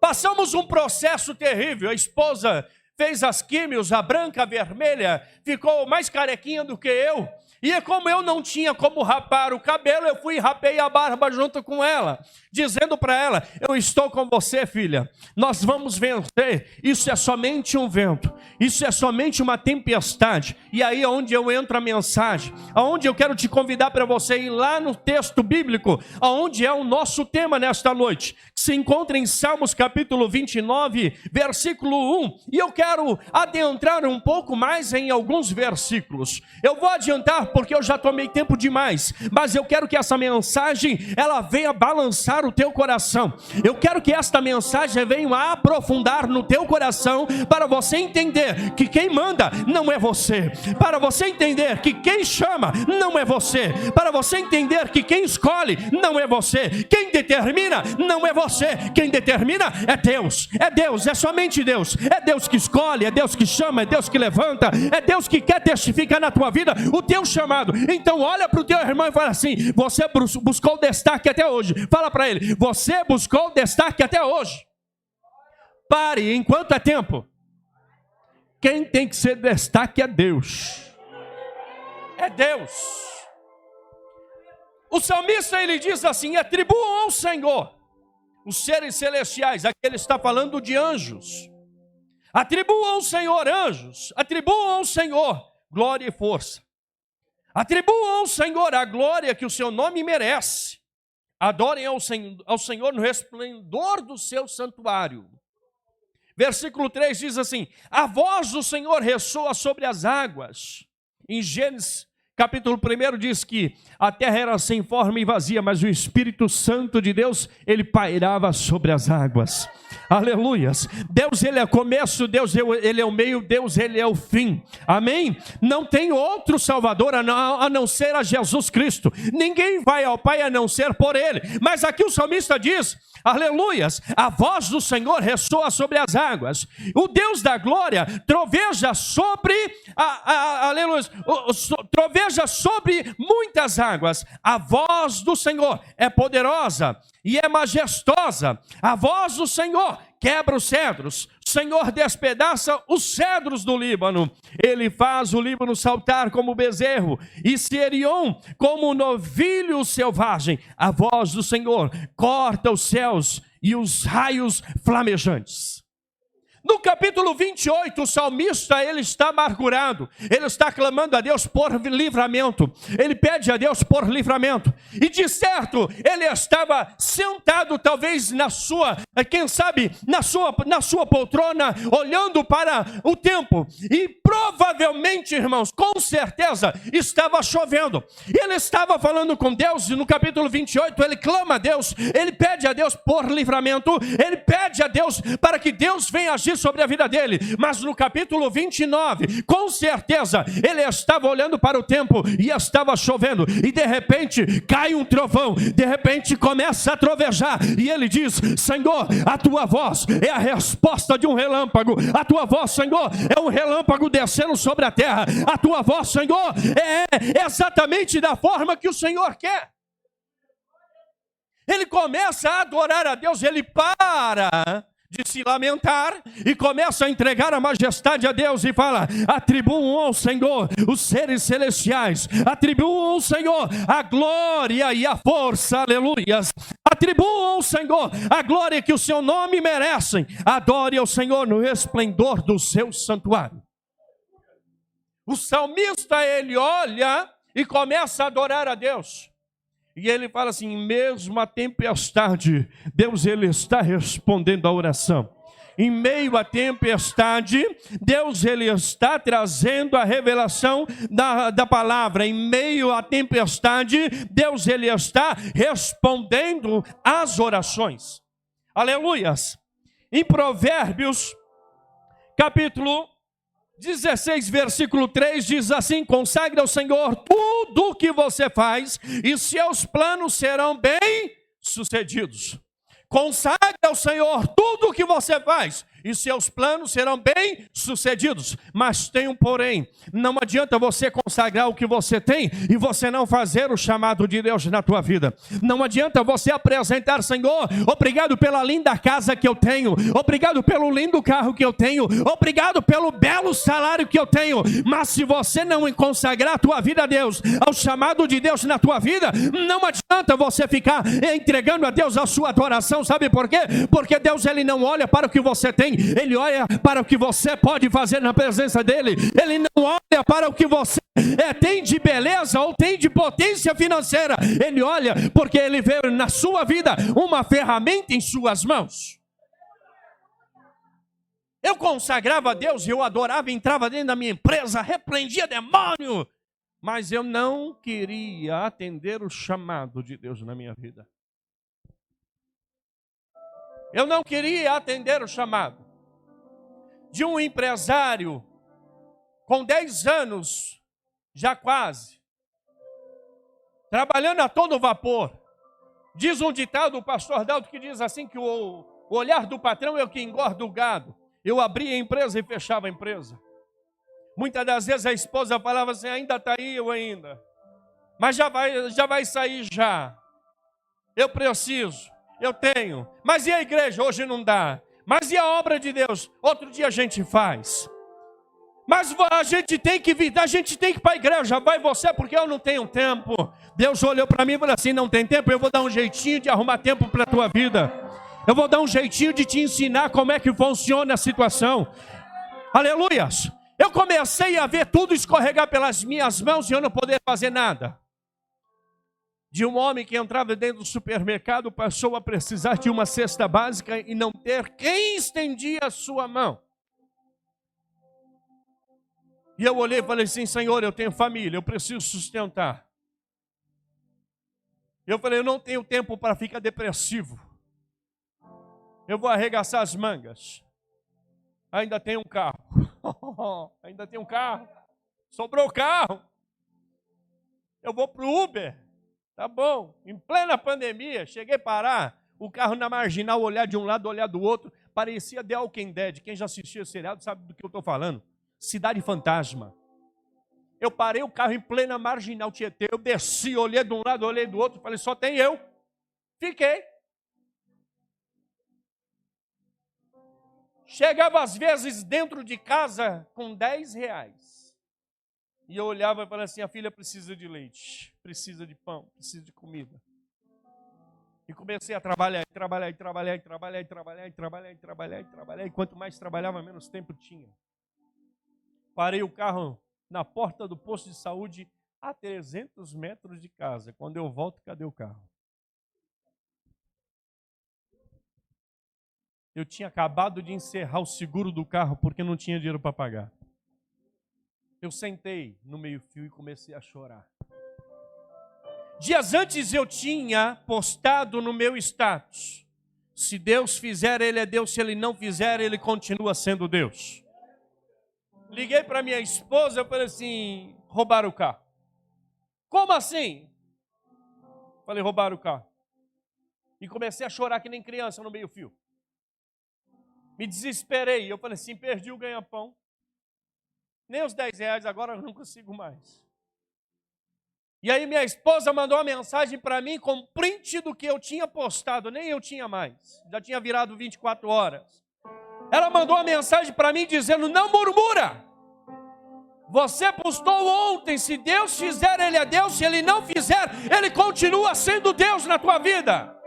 Passamos um processo terrível, a esposa fez as químios, a branca, a vermelha, ficou mais carequinha do que eu. E como eu não tinha como rapar o cabelo, eu fui e rapei a barba junto com ela, dizendo para ela, eu estou com você, filha, nós vamos vencer, isso é somente um vento, isso é somente uma tempestade. E aí é onde eu entro a mensagem, aonde eu quero te convidar para você ir lá no texto bíblico, aonde é o nosso tema nesta noite, que se encontra em Salmos capítulo 29, versículo 1, e eu quero adentrar um pouco mais em alguns versículos. Eu vou adiantar porque eu já tomei tempo demais, mas eu quero que essa mensagem, ela venha balançar o teu coração. Eu quero que esta mensagem venha aprofundar no teu coração, para você entender que quem manda não é você, para você entender que quem chama não é você, para você entender que quem escolhe não é você, quem determina não é você, quem determina é Deus, é somente Deus, é Deus que escolhe. escolhe, é Deus que chama, é Deus que levanta, é Deus que quer testificar na tua vida o teu chamado. Então olha para o teu irmão e fala assim: você buscou destaque até hoje. Fala para ele: você buscou destaque até hoje. Pare, enquanto é tempo. Quem tem que ser destaque é Deus. É Deus. O salmista, ele diz assim: atribuam ao Senhor os seres celestiais. Aqui ele está falando de anjos. Atribuam ao Senhor anjos. Atribuam ao Senhor glória e força. Atribuam ao Senhor a glória que o seu nome merece. Adorem ao Senhor no resplendor do seu santuário. Versículo 3 diz assim: a voz do Senhor ressoa sobre as águas. Em Gênesis capítulo 1 diz que a terra era sem forma e vazia, mas o Espírito Santo de Deus, ele pairava sobre as águas. Aleluias. Deus, ele é o começo, Deus, ele é o meio, Deus, ele é o fim. Amém? Não tem outro Salvador a não ser a Jesus Cristo. Ninguém vai ao Pai a não ser por ele. Mas aqui o salmista diz: aleluias, a voz do Senhor ressoa sobre as águas. O Deus da glória troveja sobre, aleluia, troveja sobre muitas águas. A voz do Senhor é poderosa e é majestosa. A voz do Senhor quebra os cedros. O Senhor despedaça os cedros do Líbano. Ele faz o Líbano saltar como bezerro e Sirion como um novilho selvagem. A voz do Senhor corta os céus e os raios flamejantes. No capítulo 28, o salmista, ele está amargurado, ele está clamando a Deus por livramento, ele pede a Deus por livramento, e de certo, ele estava sentado talvez na sua, quem sabe, na sua poltrona, olhando para o tempo, e provavelmente, irmãos, com certeza, estava chovendo. Ele estava falando com Deus, e no capítulo 28, ele clama a Deus, ele pede a Deus por livramento, ele pede a Deus para que Deus venha agir sobre a vida dele. Mas no capítulo 29, com certeza, ele estava olhando para o tempo e estava chovendo, e de repente cai um trovão, de repente começa a trovejar, e ele diz: Senhor, a tua voz é a resposta de um relâmpago, a tua voz, Senhor, é um relâmpago descendo sobre a terra, a tua voz, Senhor, é exatamente da forma que o Senhor quer. Ele começa a adorar a Deus, ele para de se lamentar e começa a entregar a majestade a Deus e fala: atribuam ao Senhor os seres celestiais, atribuam ao Senhor a glória e a força, aleluias, atribuam ao Senhor a glória que o seu nome merece, adore ao Senhor no resplendor do seu santuário. O salmista, ele olha e começa a adorar a Deus. E ele fala assim: mesmo a tempestade, Deus, ele está respondendo a oração. Em meio à tempestade, Deus, ele está trazendo a revelação da palavra. Em meio à tempestade, Deus, ele está respondendo às orações. Aleluias. Em Provérbios, capítulo 16, versículo 3 diz assim: consagre ao Senhor tudo o que você faz e seus planos serão bem sucedidos. Consagre ao Senhor tudo o que você faz e seus planos serão bem sucedidos. Mas tem um porém: não adianta você consagrar o que você tem e você não fazer o chamado de Deus na tua vida. Não adianta você apresentar: Senhor, obrigado pela linda casa que eu tenho, obrigado pelo lindo carro que eu tenho, obrigado pelo belo salário que eu tenho. Mas se você não consagrar a tua vida a Deus, ao chamado de Deus na tua vida, não adianta você ficar entregando a Deus a sua adoração. Sabe por quê? Porque Deus, ele não olha para o que você tem, ele olha para o que você pode fazer na presença dele. Ele não olha para o que você tem de beleza ou tem de potência financeira. Ele olha porque ele vê na sua vida uma ferramenta em suas mãos. Eu consagrava a Deus, eu adorava, entrava dentro da minha empresa, repreendia demônio, mas eu não queria atender o chamado de Deus na minha vida. Eu não queria atender o chamado de um empresário com 10 anos, já quase, trabalhando a todo vapor. Diz um ditado do pastor Dalto que diz assim, que o olhar do patrão é o que engorda o gado. Eu abria a empresa e fechava a empresa. Muitas das vezes a esposa falava assim, ainda está aí, eu ainda. Mas já vai sair já. Eu preciso, eu tenho. Mas e a igreja? Hoje não dá. Mas e a obra de Deus? Outro dia a gente faz. Mas a gente tem que vir, a gente tem que ir para a igreja. Vai você, porque eu não tenho tempo. Deus olhou para mim e falou assim, não tem tempo? Eu vou dar um jeitinho de arrumar tempo para a tua vida. Eu vou dar um jeitinho de te ensinar como é que funciona a situação. Aleluias. Eu comecei a ver tudo escorregar pelas minhas mãos e eu não poder fazer nada. De um homem que entrava dentro do supermercado, passou a precisar de uma cesta básica e não ter quem estendia a sua mão. E eu olhei e falei assim, Senhor, eu tenho família, eu preciso sustentar. Eu falei, eu não tenho tempo para ficar depressivo. Eu vou arregaçar as mangas. Ainda tem um carro. Ainda tem um carro. Sobrou o carro. Eu vou para o Uber. Tá bom. Em plena pandemia, cheguei a parar. O carro na marginal, olhar de um lado, olhar do outro. Parecia The Walking Dead. Quem já assistiu esse seriado sabe do que eu estou falando. Cidade Fantasma. Eu parei o carro em plena marginal Tietê. Eu desci, olhei de um lado, olhei do outro. Falei, só tem eu. Fiquei. Chegava às vezes dentro de casa com R$10. E eu olhava e falava assim, a filha precisa de leite, precisa de pão, precisa de comida. E comecei a trabalhar. E quanto mais trabalhava, menos tempo tinha. Parei o carro na porta do posto de saúde a 300 metros de casa. Quando eu volto, cadê o carro? Eu tinha acabado de encerrar o seguro do carro porque não tinha dinheiro para pagar. Eu sentei no meio-fio e comecei a chorar. Dias antes eu tinha postado no meu status: se Deus fizer, Ele é Deus; se Ele não fizer, Ele continua sendo Deus. Liguei para minha esposa, eu falei assim, roubaram o carro. Como assim? Falei, roubaram o carro. E comecei a chorar que nem criança no meio-fio. Me desesperei, eu falei assim, perdi o ganha-pão. Nem os R$10 agora eu não consigo mais. E aí minha esposa mandou uma mensagem para mim com print do que eu tinha postado, nem eu tinha mais. Já tinha virado 24 horas. Ela mandou uma mensagem para mim dizendo, não murmura. Você postou ontem, se Deus fizer, Ele é Deus; se Ele não fizer, Ele continua sendo Deus na tua vida.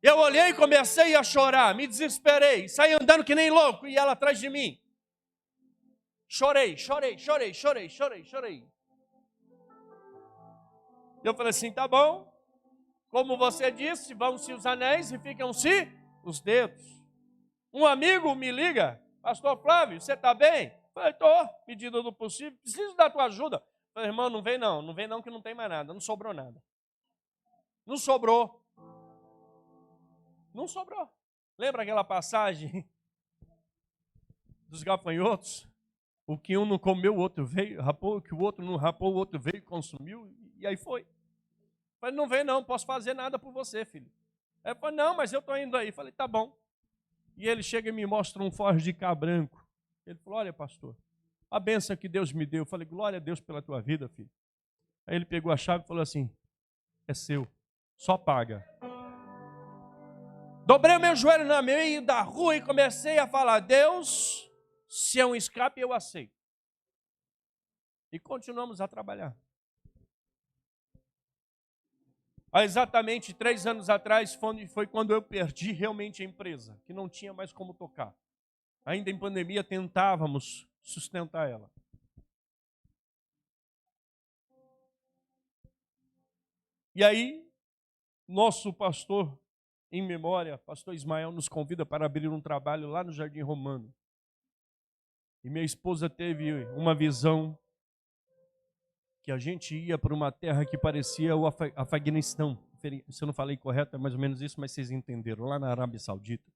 Eu olhei e comecei a chorar, me desesperei, saí andando que nem louco e ela atrás de mim. Chorei. Eu falei assim, tá bom, como você disse, vão-se os anéis e ficam-se os dedos. Um amigo me liga, pastor Flávio, você está bem? Eu falei, estou, medida do possível, preciso da tua ajuda. Eu falei, irmão, não vem não que não tem mais nada, não sobrou nada. Não sobrou. Lembra aquela passagem dos gafanhotos? O que um não comeu, o outro veio, rapou; o que o outro não rapou, o outro veio e consumiu, e aí foi. Eu falei, não vem não, posso fazer nada por você, filho. Ele falou, não, mas eu estou indo aí. Eu falei, tá bom. E ele chega e me mostra um forro de cá branco. Ele falou, olha, pastor, a bênção que Deus me deu. Eu falei, glória a Deus pela tua vida, filho. Aí ele pegou a chave e falou assim, é seu, só paga. Dobrei o meu joelho no meio da rua e comecei a falar, Deus, se é um escape, eu aceito. E continuamos a trabalhar. Há exatamente 3 anos atrás foi quando eu perdi realmente a empresa, que não tinha mais como tocar. Ainda em pandemia tentávamos sustentar ela. E aí, nosso pastor em memória, pastor Ismael, nos convida para abrir um trabalho lá no Jardim Romano. E minha esposa teve uma visão que a gente ia para uma terra que parecia o Afeganistão. Se eu não falei correto, é mais ou menos isso, mas vocês entenderam, lá na Arábia Saudita.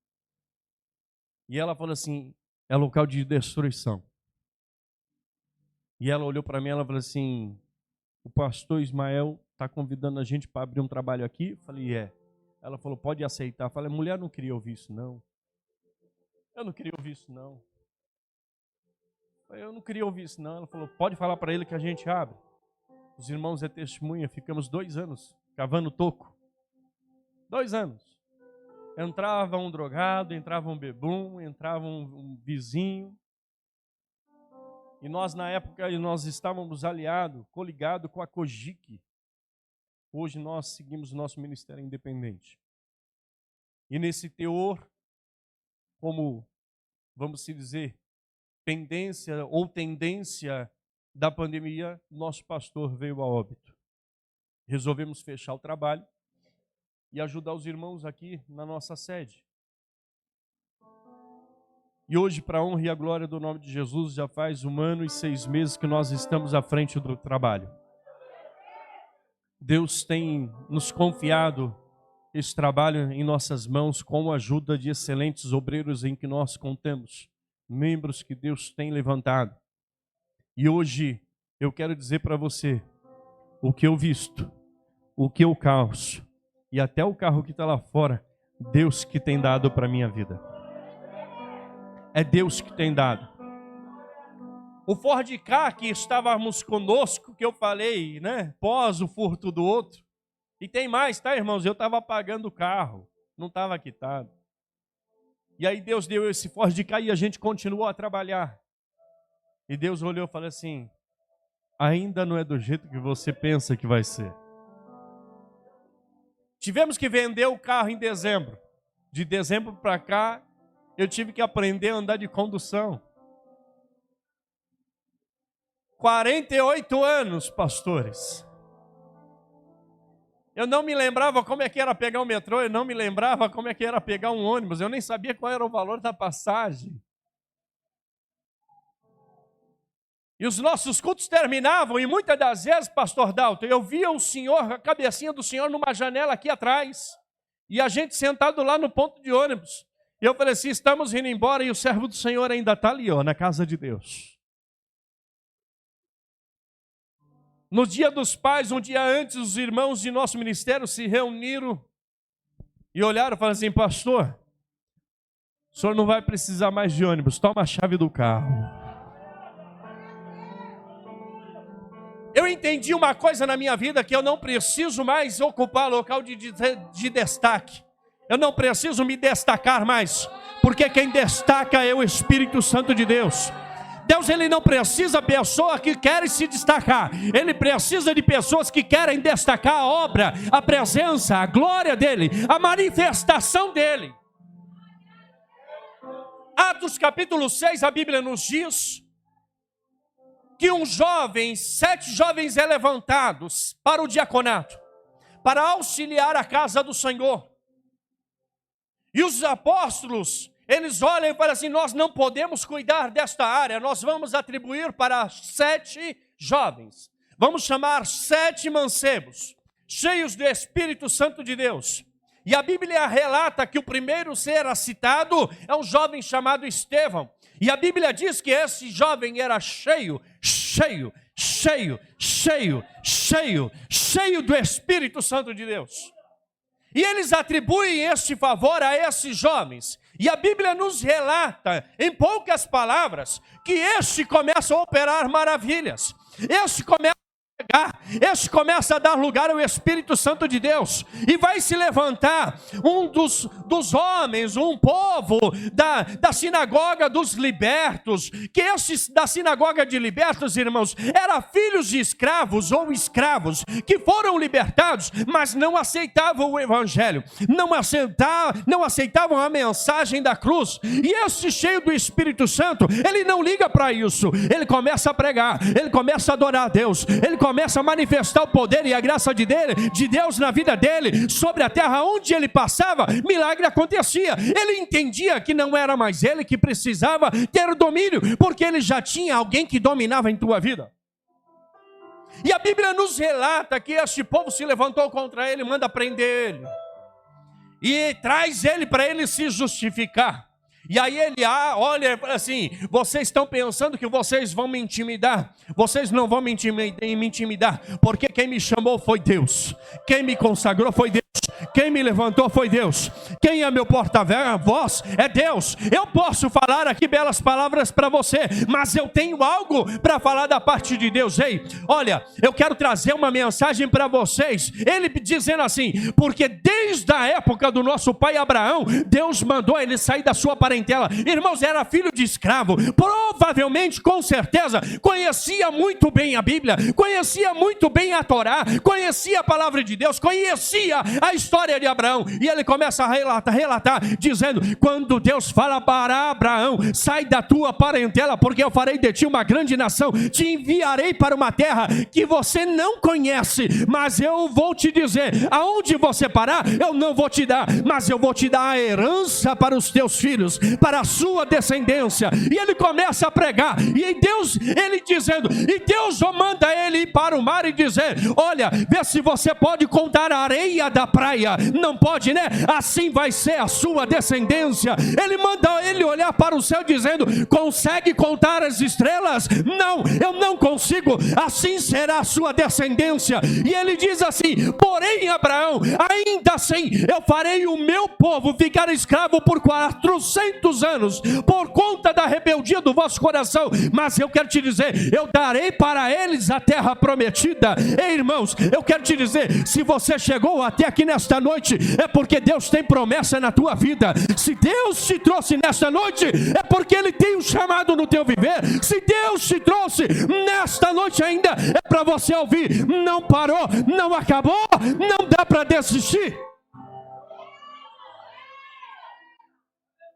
E ela falou assim, é local de destruição. E ela olhou para mim, ela falou assim, o pastor Ismael está convidando a gente para abrir um trabalho aqui? Eu falei, é. Ela falou, pode aceitar. Eu falei, mulher não queria ouvir isso, não. Eu não queria ouvir isso, não. Eu não queria ouvir isso, não. Ela falou, pode falar para ele que a gente abre. Os irmãos é testemunha, ficamos 2 anos cavando toco. 2 anos. Entrava um drogado, entrava um bebum, entrava um vizinho. E nós, na época, nós estávamos coligados com a Cogic. Hoje nós seguimos o nosso ministério independente. E nesse teor, como, vamos dizer, tendência da pandemia, nosso pastor veio a óbito. Resolvemos fechar o trabalho e ajudar os irmãos aqui na nossa sede. E hoje, para a honra e a glória do nome de Jesus, já faz 1 ano e 6 meses que nós estamos à frente do trabalho. Deus tem nos confiado esse trabalho em nossas mãos com a ajuda de excelentes obreiros em que nós contamos, membros que Deus tem levantado. E hoje eu quero dizer para você o que eu visto, o que eu calço e até o carro que está lá fora, Deus que tem dado para a minha vida. É Deus que tem dado. O Ford Ka que estávamos conosco, que eu falei, né? Pós o furto do outro. E tem mais, tá, irmãos? Eu estava pagando o carro, não estava quitado. E aí Deus deu esse Ford Ka e a gente continuou a trabalhar. E Deus olhou e falou assim, ainda não é do jeito que você pensa que vai ser. Tivemos que vender o carro em dezembro. De dezembro para cá, eu tive que aprender a andar de condução. 48 anos, pastores. Eu não me lembrava como é que era pegar um metrô, eu não me lembrava como é que era pegar um ônibus, eu nem sabia qual era o valor da passagem. E os nossos cultos terminavam, e muitas das vezes, pastor Dalton, eu via o senhor, a cabecinha do senhor numa janela aqui atrás, e a gente sentado lá no ponto de ônibus. E eu falei assim, estamos indo embora e o servo do Senhor ainda está ali, ó, na casa de Deus. No dia dos pais, um dia antes, os irmãos de nosso ministério se reuniram e olharam e falaram assim, pastor, o senhor não vai precisar mais de ônibus, toma a chave do carro. Eu entendi uma coisa na minha vida, que eu não preciso mais ocupar local de destaque. Eu não preciso me destacar mais, porque quem destaca é o Espírito Santo de Deus. Deus, ele não precisa de pessoas que querem se destacar. Ele precisa de pessoas que querem destacar a obra, a presença, a glória dele, a manifestação dele. Atos capítulo 6, a Bíblia nos diz que 7 jovens é levantados para o diaconato, para auxiliar a casa do Senhor. E os apóstolos, eles olham e falam assim, nós não podemos cuidar desta área, nós vamos atribuir para 7 jovens. Vamos chamar 7 mancebos, cheios do Espírito Santo de Deus. E a Bíblia relata que o primeiro ser citado é um jovem chamado Estevão. E a Bíblia diz que esse jovem era cheio do Espírito Santo de Deus. E eles atribuem este favor a esses jovens. E a Bíblia nos relata, em poucas palavras, que este começa a operar maravilhas. Este começa a dar lugar ao Espírito Santo de Deus. E vai se levantar um dos homens, um povo da sinagoga dos libertos. Que esses da sinagoga de libertos, irmãos, eram filhos de escravos ou escravos que foram libertados, mas não aceitavam o evangelho, não aceitavam a mensagem da cruz. E esse cheio do Espírito Santo, ele não liga para isso. Ele começa a pregar, ele começa a adorar a Deus, ele começa a manifestar o poder e a graça de Deus na vida dele, sobre a terra onde ele passava, milagre acontecia. Ele entendia que não era mais ele que precisava ter o domínio, porque ele já tinha alguém que dominava em tua vida. E a Bíblia nos relata que este povo se levantou contra ele, manda prender ele e traz ele para ele se justificar. E aí ele olha e fala assim, vocês estão pensando que vocês vão me intimidar? Vocês não vão me intimidar, porque quem me chamou foi Deus, quem me consagrou foi Deus, Quem me levantou foi Deus. Quem é meu porta-voz é Deus. Eu posso falar aqui belas palavras para você, mas eu tenho algo para falar da parte de Deus. Ei, olha, eu quero trazer uma mensagem para vocês. Ele dizendo assim, porque desde a época do nosso pai Abraão, Deus mandou ele sair da sua parentela. Irmãos, era filho de escravo, provavelmente, com certeza, conhecia muito bem a Bíblia, conhecia muito bem a Torá, conhecia a palavra de Deus, conhecia a história de Abraão. E ele começa a relatar, dizendo, quando Deus fala para Abraão, sai da tua parentela, porque eu farei de ti uma grande nação, te enviarei para uma terra que você não conhece, mas eu vou te dizer, aonde você parar, eu não vou te dar, mas eu vou te dar a herança para os teus filhos, para a sua descendência. E ele começa a pregar, e Deus, ele dizendo, e Deus manda ele ir para o mar e dizer, olha, vê se você pode contar a areia da praia. Não pode, né? Assim vai ser a sua descendência. Ele manda ele olhar para o céu dizendo, consegue contar as estrelas? Não, eu não consigo. Assim será a sua descendência. E ele diz assim, porém Abraão, ainda assim eu farei o meu povo ficar escravo por 400 anos, por conta da rebeldia do vosso coração, mas eu quero te dizer, eu darei para eles a terra prometida. Ei, irmãos, eu quero te dizer, se você chegou até aqui nesta noite, é porque Deus tem promessa na tua vida. Se Deus te trouxe nesta noite, é porque Ele tem um chamado no teu viver. Se Deus te trouxe nesta noite ainda, é para você ouvir, não parou, não acabou, não dá para desistir.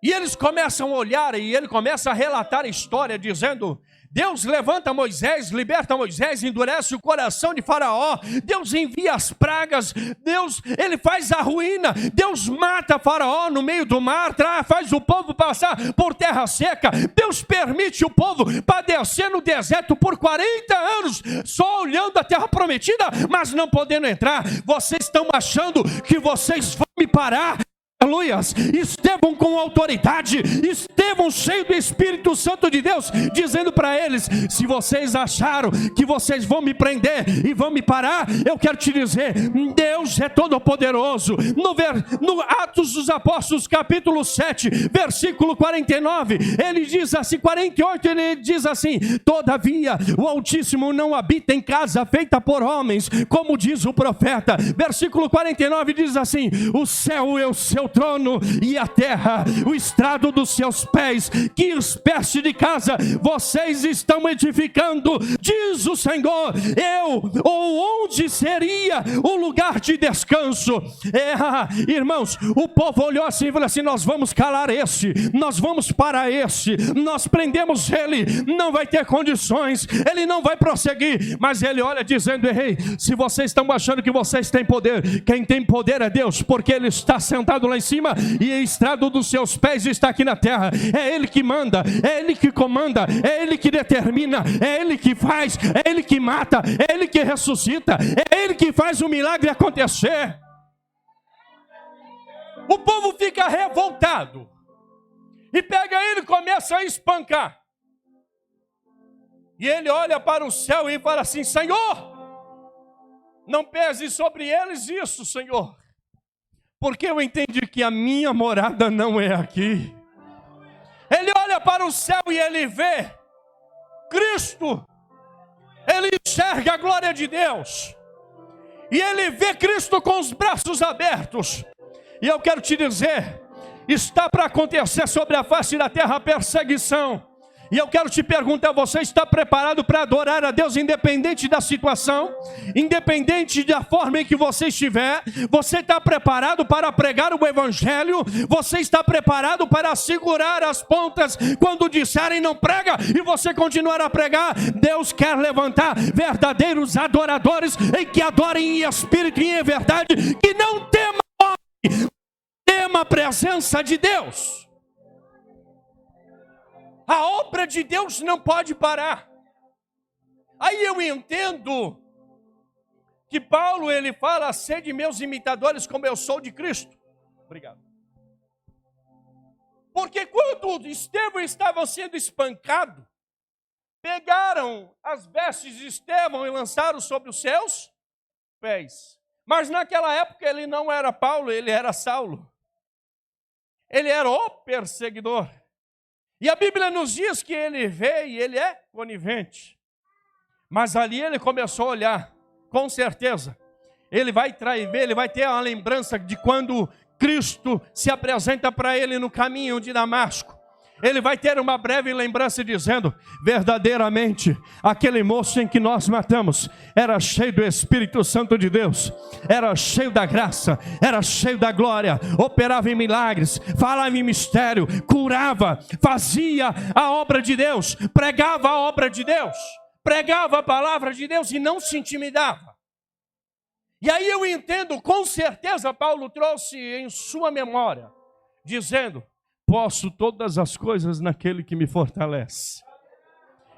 E eles começam a olhar, e ele começa a relatar a história, dizendo, Deus levanta Moisés, liberta Moisés, endurece o coração de Faraó, Deus envia as pragas, Deus, ele faz a ruína, Deus mata Faraó no meio do mar, faz o povo passar por terra seca, Deus permite o povo padecer no deserto por 40 anos, só olhando a terra prometida, mas não podendo entrar. Vocês estão achando que vocês vão me parar? Aleluias, Estevão com autoridade, Estevão cheio do Espírito Santo de Deus, dizendo para eles, se vocês acharam que vocês vão me prender e vão me parar, eu quero te dizer, Deus é todo poderoso. No Atos dos Apóstolos capítulo 7, versículo 49, ele diz assim, 48, ele diz assim, todavia o Altíssimo não habita em casa feita por homens, como diz o profeta. Versículo 49 diz assim, o céu é o seu trono e a terra o estrado dos seus pés. Que espécie de casa vocês estão edificando? Diz o Senhor, ou onde seria o lugar de descanso? Irmãos, o povo olhou assim e falou assim, nós vamos calar esse, nós vamos parar esse, nós prendemos ele, não vai ter condições, ele não vai prosseguir. Mas ele olha dizendo, ei, se vocês estão achando que vocês têm poder, quem tem poder é Deus, porque ele está sentado lá em cima e o estrado dos seus pés está aqui na terra. É Ele que manda, é Ele que comanda, é Ele que determina, é Ele que faz, é Ele que mata, é Ele que ressuscita, é Ele que faz o milagre acontecer. O povo fica revoltado e pega ele e começa a espancar. E ele olha para o céu e fala assim, Senhor, não pese sobre eles isso, Senhor, porque eu entendi que a minha morada não é aqui. Ele olha para o céu e ele vê Cristo, ele enxerga a glória de Deus, e ele vê Cristo com os braços abertos. E eu quero te dizer, está para acontecer sobre a face da terra a perseguição. E eu quero te perguntar, você está preparado para adorar a Deus independente da situação? Independente da forma em que você estiver? Você está preparado para pregar o Evangelho? Você está preparado para segurar as pontas quando disserem não prega e você continuar a pregar? Deus quer levantar verdadeiros adoradores em que adorem em espírito e em verdade, que não temam homem, tema a presença de Deus. A obra de Deus não pode parar. Aí eu entendo que Paulo, ele fala, sede meus imitadores como eu sou de Cristo. Obrigado. Porque quando Estevão estava sendo espancado, pegaram as vestes de Estevão e lançaram sobre os seus pés. Mas naquela época ele não era Paulo, ele era Saulo. Ele era o perseguidor. E a Bíblia nos diz que ele veio e ele é conivente. Mas ali ele começou a olhar, com certeza. Ele vai ter a lembrança de quando Cristo se apresenta para ele no caminho de Damasco. Ele vai ter uma breve lembrança dizendo: verdadeiramente, aquele moço em que nós matamos era cheio do Espírito Santo de Deus, era cheio da graça, era cheio da glória, operava em milagres, falava em mistério, curava, fazia a obra de Deus, pregava a obra de Deus, pregava a palavra de Deus e não se intimidava. E aí eu entendo, com certeza Paulo trouxe em sua memória, dizendo: posso todas as coisas naquele que me fortalece.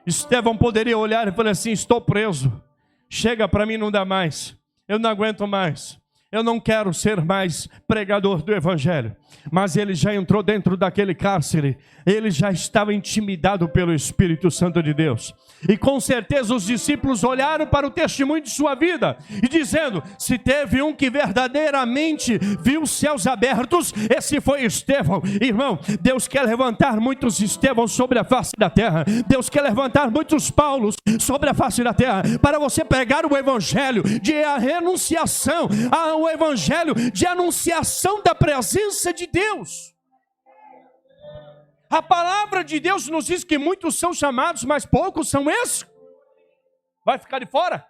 Estevão poderia olhar e falar assim: estou preso, chega para mim, não dá mais, eu não aguento mais, eu não quero ser mais pregador do Evangelho. Mas ele já entrou dentro daquele cárcere, ele já estava intimidado pelo Espírito Santo de Deus. E com certeza os discípulos olharam para o testemunho de sua vida e dizendo: se teve um que verdadeiramente viu os céus abertos, esse foi Estevão. Irmão, Deus quer levantar muitos Estevãos sobre a face da terra. Deus quer levantar muitos Paulos sobre a face da terra, para você pregar o Evangelho de renunciação, o Evangelho de anunciação da presença de Deus. A palavra de Deus nos diz que muitos são chamados, mas poucos são esses. Vai ficar de fora?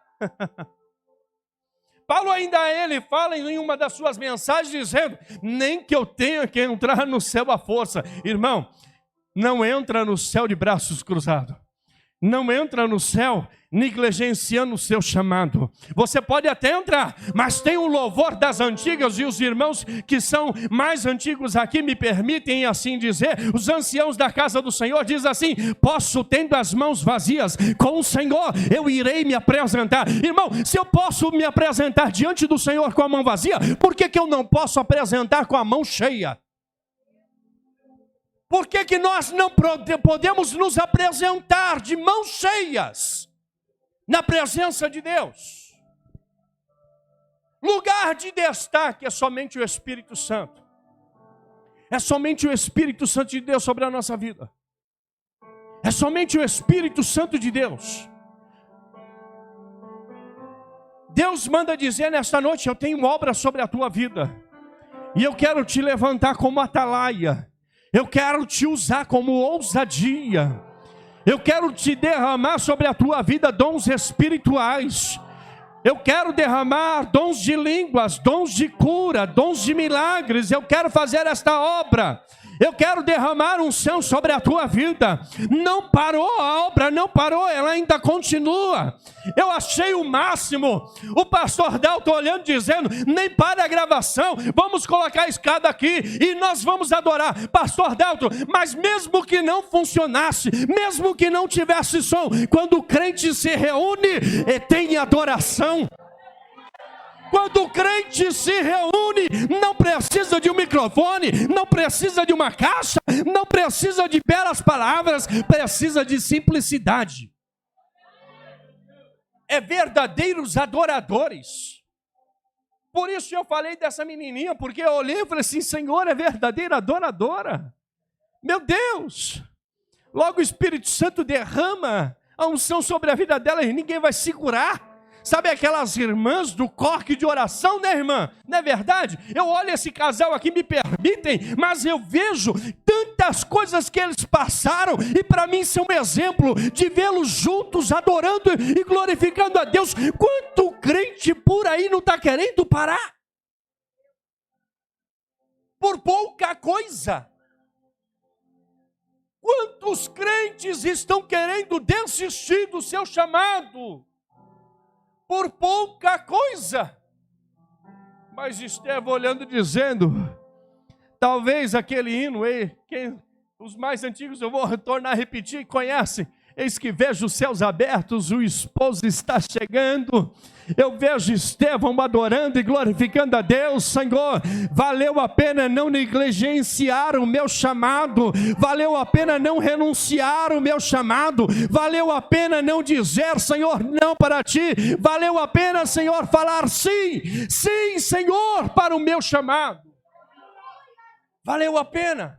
Paulo ele fala em uma das suas mensagens dizendo: nem que eu tenha que entrar no céu à força. Irmão, não entra no céu de braços cruzados. Não entra no céu negligenciando o seu chamado. Você pode até entrar, mas tem o louvor das antigas, e os irmãos que são mais antigos aqui me permitem assim dizer, os anciãos da casa do Senhor diz assim: posso, tendo as mãos vazias, com o Senhor eu irei me apresentar. Irmão, se eu posso me apresentar diante do Senhor com a mão vazia, por que eu não posso apresentar com a mão cheia? Por que nós não podemos nos apresentar de mãos cheias na presença de Deus? Lugar de destaque é somente o Espírito Santo. É somente o Espírito Santo de Deus sobre a nossa vida. É somente o Espírito Santo de Deus. Deus manda dizer nesta noite: eu tenho obra sobre a tua vida. E eu quero te levantar como atalaia. Eu quero te usar como ousadia. Eu quero te derramar sobre a tua vida dons espirituais. Eu quero derramar dons de línguas, dons de cura, dons de milagres. Eu quero fazer esta obra. Eu quero derramar unção sobre a tua vida. Não parou, a obra não parou, ela ainda continua. Eu achei o máximo o pastor Dalton olhando, dizendo: nem para a gravação, vamos colocar a escada aqui e nós vamos adorar. Pastor Dalton, mas mesmo que não funcionasse, mesmo que não tivesse som, quando o crente se reúne, tem adoração. Quando o crente se reúne, não precisa de um microfone, não precisa de uma caixa, não precisa de belas palavras, precisa de simplicidade. É verdadeiros adoradores. Por isso eu falei dessa menininha, porque eu olhei e falei assim: Senhor, é verdadeira adoradora. Meu Deus! Logo o Espírito Santo derrama a unção sobre a vida dela e ninguém vai segurar. Sabe aquelas irmãs do corte de oração, né, irmã? Não é verdade? Eu olho esse casal aqui, me permitem, mas eu vejo tantas coisas que eles passaram, e para mim são um exemplo de vê-los juntos, adorando e glorificando a Deus. Quanto crente por aí não está querendo parar? Por pouca coisa. Quantos crentes estão querendo desistir do seu chamado? Por pouca coisa. Mas Estevão olhando, dizendo: talvez aquele hino, os mais antigos eu vou tornar a repetir, conhecem, Eis que vejo os céus abertos, o esposo está chegando. Eu vejo Estevão adorando e glorificando a Deus. Senhor, valeu a pena não negligenciar o meu chamado, valeu a pena não renunciar o meu chamado, valeu a pena não dizer, Senhor, não para ti, valeu a pena, Senhor, falar sim, sim, Senhor, para o meu chamado. Valeu a pena.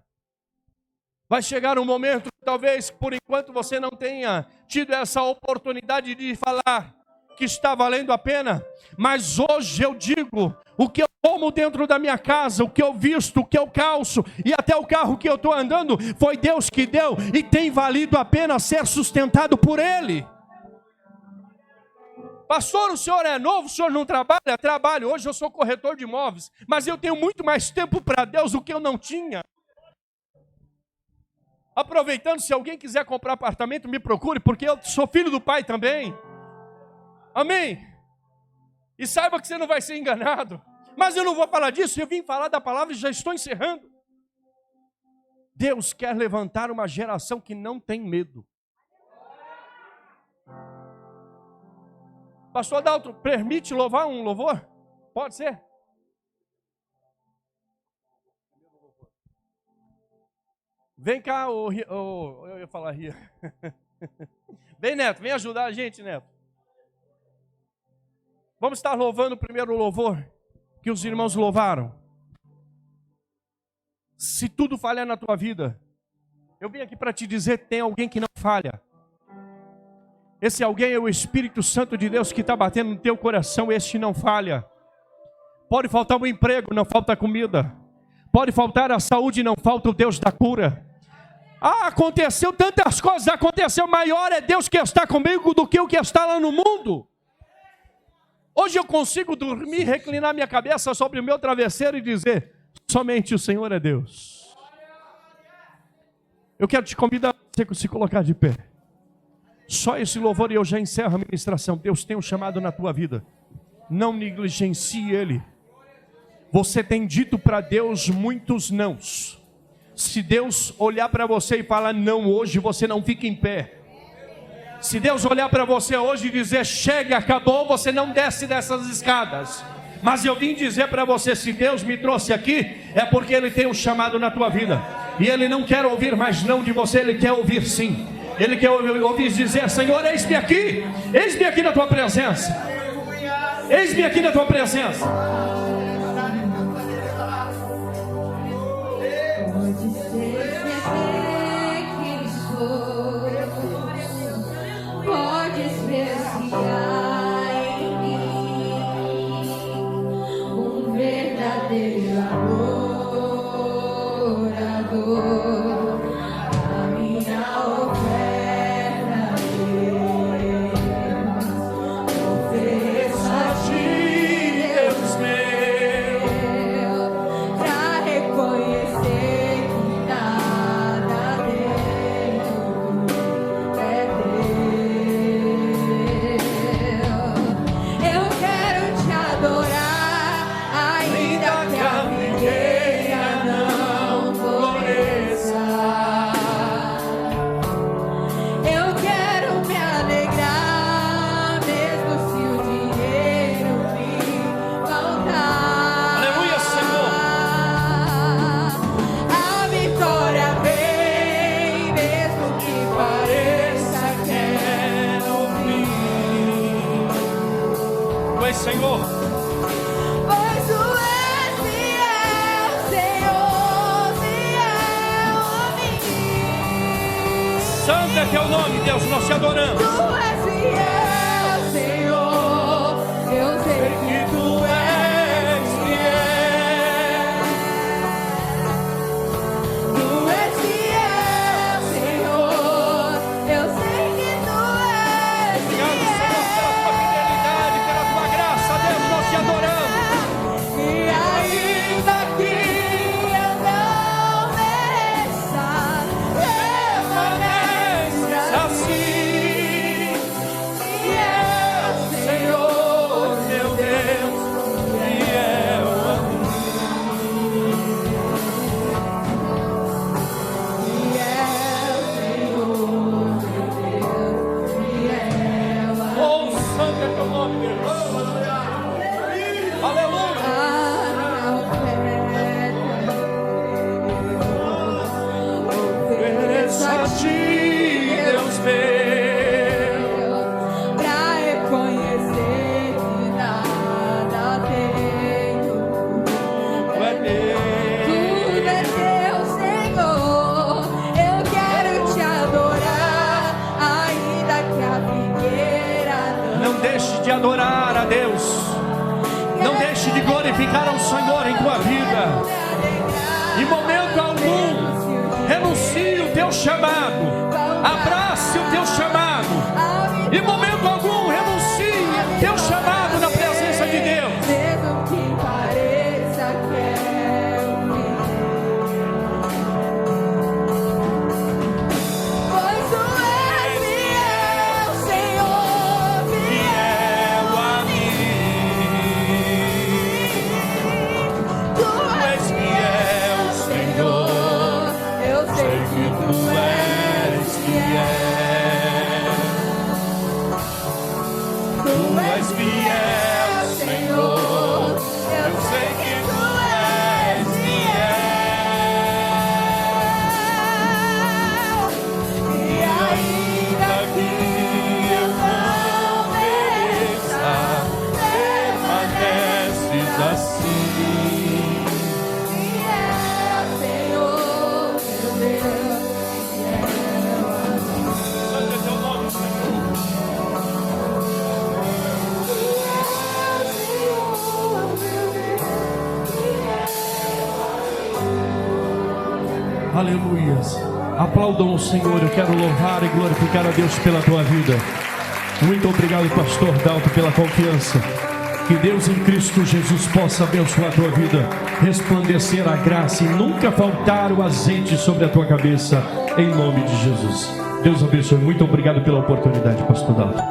Vai chegar um momento, talvez, por enquanto você não tenha tido essa oportunidade de falar que está valendo a pena, mas hoje eu digo, o que eu como dentro da minha casa, o que eu visto, o que eu calço e até o carro que eu estou andando, foi Deus que deu e tem valido a pena ser sustentado por Ele. Pastor, o senhor é novo, o senhor não trabalha? Trabalho, hoje eu sou corretor de imóveis, mas eu tenho muito mais tempo para Deus do que eu não tinha. Aproveitando, se alguém quiser comprar apartamento, me procure, porque eu sou filho do pai também. Amém? E saiba que você não vai ser enganado. Mas eu não vou falar disso, eu vim falar da palavra e já estou encerrando. Deus quer levantar uma geração que não tem medo. Pastor Adalto, permite louvar um louvor? Pode ser? Vem cá, eu ia falar Ria. Vem, Neto, vem ajudar a gente, Neto. Vamos estar louvando o primeiro louvor que os irmãos louvaram. Se tudo falhar na tua vida, eu vim aqui para te dizer, tem alguém que não falha. Esse alguém é o Espírito Santo de Deus que está batendo no teu coração, este não falha. Pode faltar um emprego, não falta comida. Pode faltar a saúde, não falta o Deus da cura. Ah, aconteceu tantas coisas, aconteceu, maior é Deus que está comigo do que o que está lá no mundo. Hoje eu consigo dormir, reclinar minha cabeça sobre o meu travesseiro e dizer, somente o Senhor é Deus. Eu quero te convidar a você se colocar de pé. Só esse louvor e eu já encerro a ministração. Deus tem um chamado na tua vida. Não negligencie Ele. Você tem dito para Deus muitos nãos. Se Deus olhar para você e falar não hoje, você não fica em pé. Se Deus olhar para você hoje e dizer chega, acabou, você não desce dessas escadas. Mas eu vim dizer para você, se Deus me trouxe aqui, é porque Ele tem um chamado na tua vida. E Ele não quer ouvir mais não de você, Ele quer ouvir sim. Ele quer ouvir dizer, Senhor, eis-me aqui na tua presença. Eis-me aqui na tua presença. Senhor, pois tu és fiel, Senhor, fiel a mim. Santo é teu nome, Deus, nós te adoramos. Tu és fiel, Senhor, eu sei que tu és fiel. Tu és fiel, Senhor, eu sei que tu és fiel. Obrigado, Senhor, pela tua fidelidade, pela tua graça, Deus, nós te adoramos. E ainda que eu não mereça, permanece assim. deixe de adorar a Deus. Não deixe de glorificar ao Senhor em tua vida. Em momento algum, renuncie o teu chamado. Abrace o teu chamado. Em momento algum, renuncie o teu chamado na presença de Deus. Mesmo que pareça que é o fim, pois tu és fiel, Senhor, fiel a mim. Tu és fiel, Senhor, eu sei que tu és fiel. Tu és fiel, Senhor, eu sei que tu és fiel. E ainda que eu não mereça, permaneces assim. Fiel, Senhor, meu Deus, fiel a mim. Santo é teu nome, Senhor. Aleluias. Aplaudam o Senhor. Eu quero louvar e glorificar a Deus pela tua vida. Muito obrigado, pastor Dalto, pela confiança. Que Deus em Cristo Jesus possa abençoar a tua vida, resplandecer a graça e nunca faltar o azeite sobre a tua cabeça, em nome de Jesus. Deus abençoe. Muito obrigado pela oportunidade, pastor Dalto.